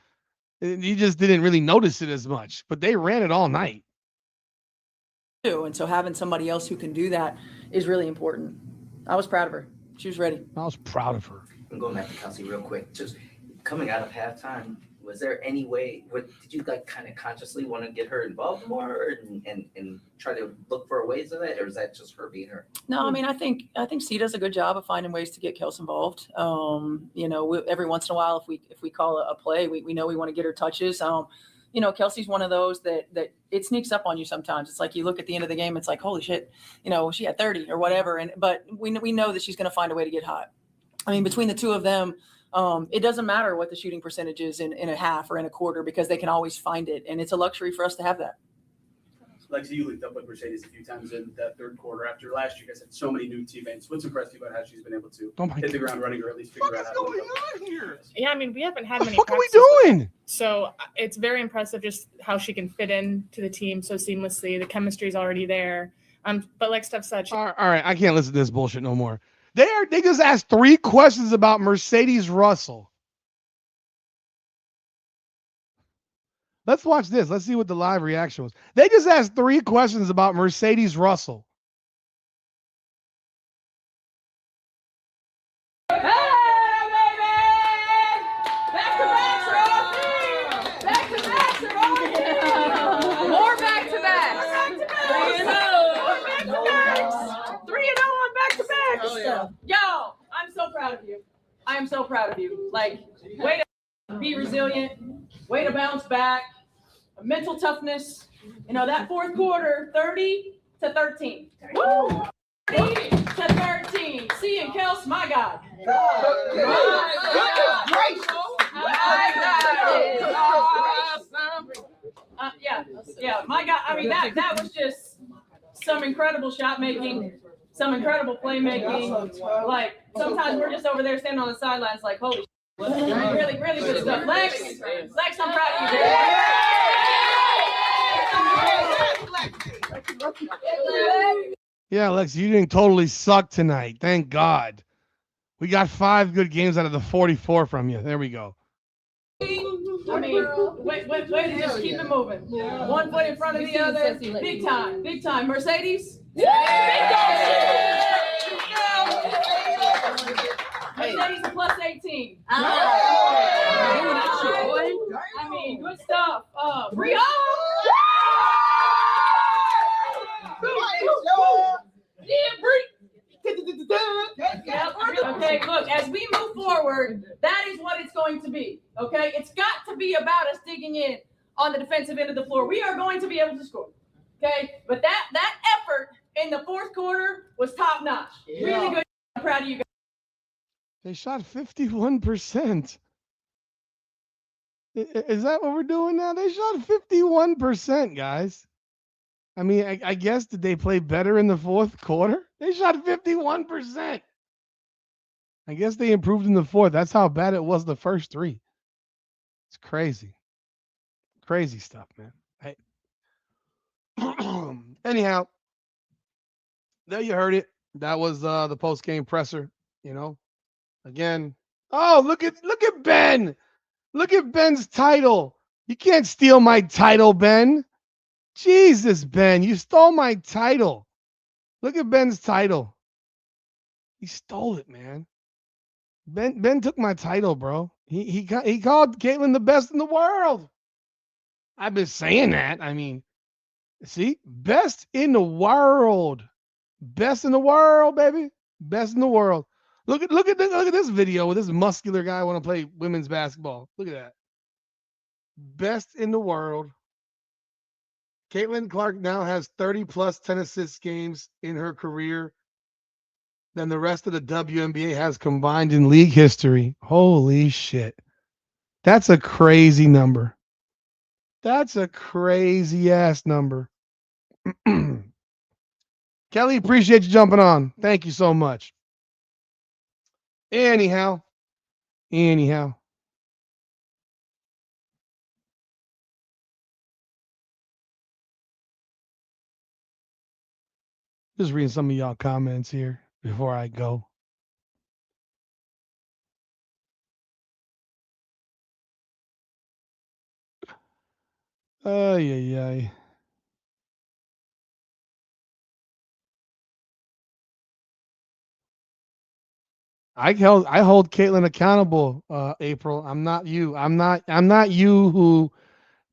You just didn't really notice it as much, but they ran it all night. And so having somebody else who can do that is really important. I was proud of her. She was ready. I was proud of her. I'm going back to Kelsey real quick. Just coming out of halftime, was there any way? Did you kind of consciously want to get her involved more and try to look for ways of that, or is that just her being her? No, I mean I think C does a good job of finding ways to get Kels involved. Every once in a while, if we call a play, we know we want to get her touches. Kelsey's one of those that it sneaks up on you sometimes. It's like you look at the end of the game, it's like, holy shit, she had 30 or whatever. But we know that she's going to find a way to get hot. I mean, between the two of them, it doesn't matter what the shooting percentage is in a half or in a quarter, because they can always find it. And it's a luxury for us to have that. Lexi, you linked up with Mercedes a few times in that third quarter. After last year, you guys had so many new teammates. What's impressed you about how she's been able to hit the ground running, or at least figure out how to going on here? Yeah, I mean, we haven't had What the many. fuck are we practices with her. doing? So it's very impressive just how she can fit into the team so seamlessly. The chemistry is already there. But like Steph said, All right, I can't listen to this bullshit no more. They just asked 3 questions about Mercedes Russell. Let's watch this. Let's see what the live reaction was. They just asked 3 questions about Mercedes Russell. More back-to-backs. 3-0 on back-to-backs. Oh, yeah. Yo, I'm so proud of you. I am so proud of you. Like, way to be resilient, way to bounce back, mental toughness. That fourth quarter, 30-13. Woo! 30-13. See and Kels, my God. Yeah, my God. I mean, that was just some incredible shot making, some incredible play making. Like, sometimes we're just over there standing on the sidelines like, holy shit. Really, really good stuff. Lex, I'm proud of you. Yeah, Lex, you didn't totally suck tonight. Thank God. We got 5 good games out of the 44 from you. There we go. I mean, wait to just keep it moving. One foot in front of the other. Big time. Mercedes? Big time. Mercedes plus 18. I mean, good stuff. Rio! Okay, look, as we move forward, that is what it's going to be. Okay, it's got to be about us digging in on the defensive end of the floor. We are going to be able to score. Okay, but that effort in the fourth quarter was top notch. Really good. I'm proud of you guys. They shot 51%. Is that what we're doing now? They shot 51%, guys. I mean, I guess, did they play better in the fourth quarter? They shot 51%. I guess they improved in the fourth. That's how bad it was the first 3. It's crazy. Crazy stuff, man. Anyhow, there you heard it. That was the post-game presser, Again. Oh, look at Ben. Look at Ben's title. You can't steal my title, Ben. Jesus, Ben, you stole my title. Look at Ben's title. He stole it, man. Ben took my title, bro. He called Caitlin the best in the world. I've been saying that. I mean, see, best in the world. Best in the world, baby. Best in the world. Look at this video with this muscular guy want to play women's basketball. Look at that. Best in the world. Caitlin Clark now has 30 plus 10 assist games in her career than the rest of the WNBA has combined in league history. Holy shit. That's a crazy number. That's a crazy ass number. Kelly, appreciate you jumping on. Thank you so much. Anyhow. Just reading some of y'all comments here before I go. Ay. I hold Caitlin accountable, April. I'm not you. I'm not you who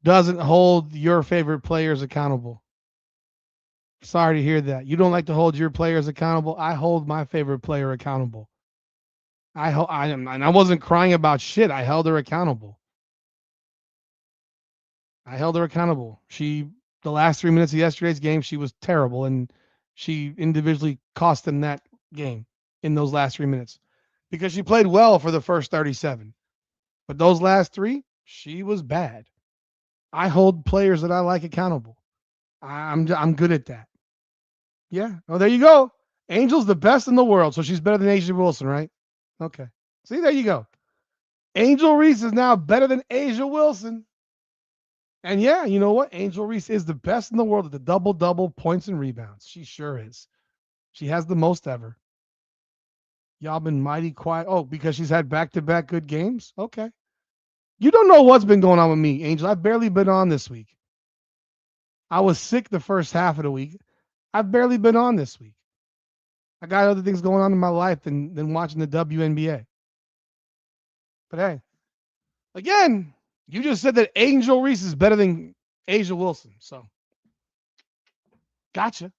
doesn't hold your favorite players accountable. Sorry to hear that. You don't like to hold your players accountable. I hold my favorite player accountable. I wasn't crying about shit. I held her accountable. I held her accountable. The last 3 minutes of yesterday's game, she was terrible, and she individually cost them that game in those last 3 minutes because she played well for the first 37. But those last three, she was bad. I hold players that I like accountable. I'm good at that. Yeah. Oh, there you go. Angel's the best in the world, so she's better than Asia Wilson, right? Okay. See, there you go. Angel Reese is now better than Asia Wilson. And yeah, you know what? Angel Reese is the best in the world at the double-double points and rebounds. She sure is. She has the most ever. Y'all been mighty quiet. Oh, because she's had back-to-back good games? Okay. You don't know what's been going on with me, Angel. I've barely been on this week. I was sick the first half of the week. I've barely been on this week. I got other things going on in my life than watching the WNBA. But hey, again, you just said that Angel Reese is better than Asia Wilson. So, gotcha.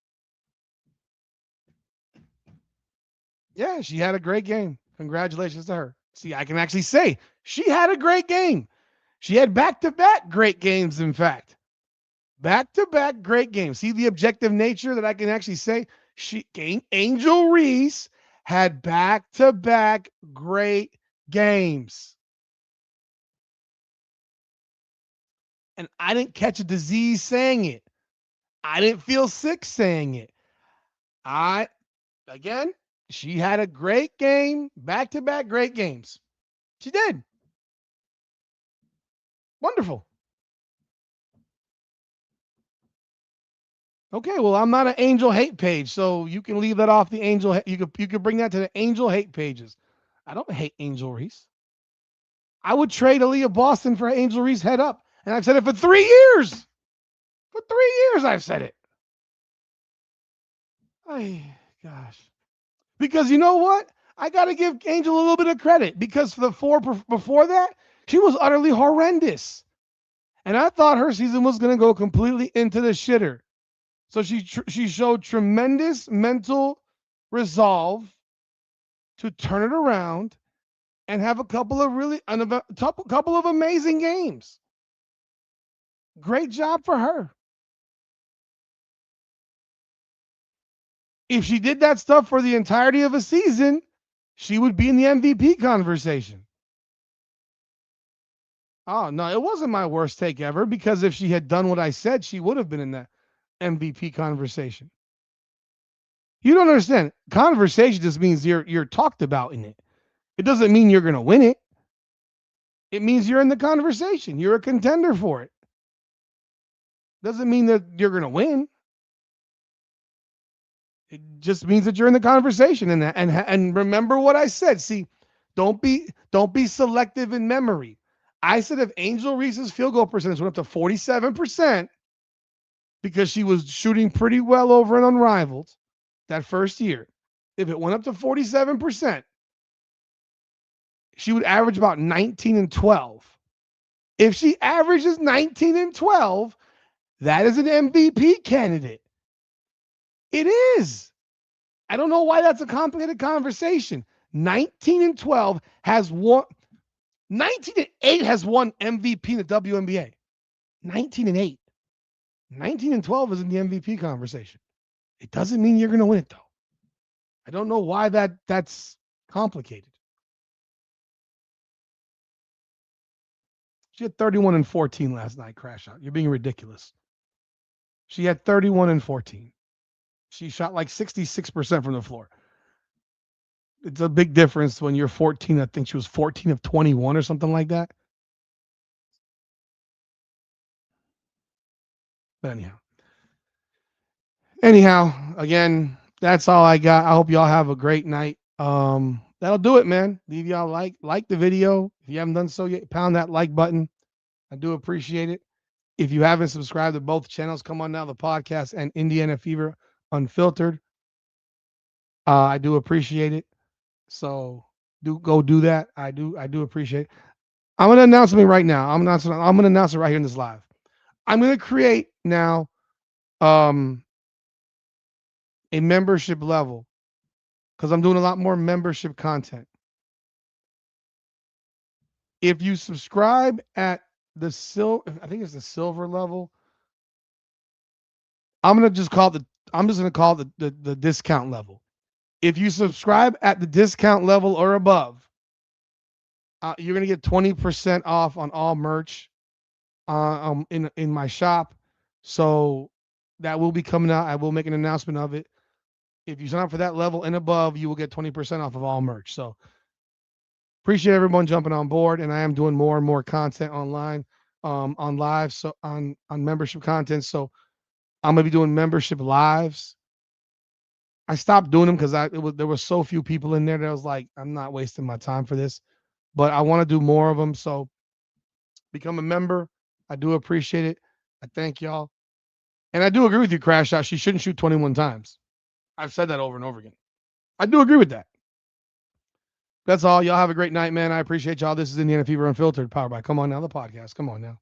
Yeah, she had a great game. Congratulations to her. See, I can actually say she had a great game. She had back-to-back great games, in fact. Back-to-back great games. See the objective nature that I can actually say? Angel Reese had back-to-back great games. And I didn't catch a disease saying it. I didn't feel sick saying it. Again, she had a great game, back-to-back great games. She did. Wonderful. Okay, well, I'm not an Angel hate page, so you can leave that off the Angel. You could bring that to the Angel hate pages. I don't hate Angel Reese. I would trade Aaliyah Boston for Angel Reese head up, and I've said it for 3 years. For 3 years, I've said it. Oh, gosh. Because you know what? I got to give Angel a little bit of credit because for the four before that, she was utterly horrendous. And I thought her season was going to go completely into the shitter. So she showed tremendous mental resolve to turn it around and have a couple of amazing games. Great job for her. If she did that stuff for the entirety of a season, she would be in the MVP conversation. Oh, no, it wasn't my worst take ever because if she had done what I said, she would have been in that MVP conversation. You don't understand. Conversation just means you're talked about in it. It doesn't mean you're going to win it. It means you're in the conversation. You're a contender for it. Doesn't mean that you're going to win. It just means that you're in the conversation. And remember what I said. See, don't be selective in memory. I said if Angel Reese's field goal percentage went up to 47% because she was shooting pretty well over and unrivaled that first year, if it went up to 47%, she would average about 19 and 12. If she averages 19 and 12, that is an MVP candidate. It is. I don't know why that's a complicated conversation. 19 and 12 has won. 19 and 8 has won MVP in the WNBA. 19 and 8. 19 and 12 is in the MVP conversation. It doesn't mean you're going to win it, though. I don't know why that's complicated. She had 31 and 14 last night, crash out. You're being ridiculous. She had 31 and 14. She shot like 66% from the floor. It's a big difference when you're 14. I think she was 14 of 21 or something like that. But anyhow, again, that's all I got. I hope y'all have a great night. That'll do it, man. Leave y'all like the video. If you haven't done so yet, pound that like button. I do appreciate it. If you haven't subscribed to both channels, come on now, the podcast and Indiana Fever Unfiltered. I do appreciate it. So go do that. I do appreciate it. I'm gonna announce something right now. I'm gonna announce it right here in this live. I'm gonna create now a membership level because I'm doing a lot more membership content. If you subscribe at I think it's the silver level. I'm gonna just call it the discount level. If you subscribe at the discount level or above, you're gonna get 20% off on all merch in my shop. So that will be coming out. I will make an announcement of it. If you sign up for that level and above, you will get 20% off of all merch. So appreciate everyone jumping on board, and I am doing more and more content online, on live, so on membership content. So I'm gonna be doing membership lives. I stopped doing them because there were so few people in there that I was like, I'm not wasting my time for this. But I want to do more of them. So become a member. I do appreciate it. I thank y'all. And I do agree with you, Crash Out. She shouldn't shoot 21 times. I've said that over and over again. I do agree with that. That's all. Y'all have a great night, man. I appreciate y'all. This is Indiana Fever Unfiltered, powered by Come On Now, the podcast. Come on now.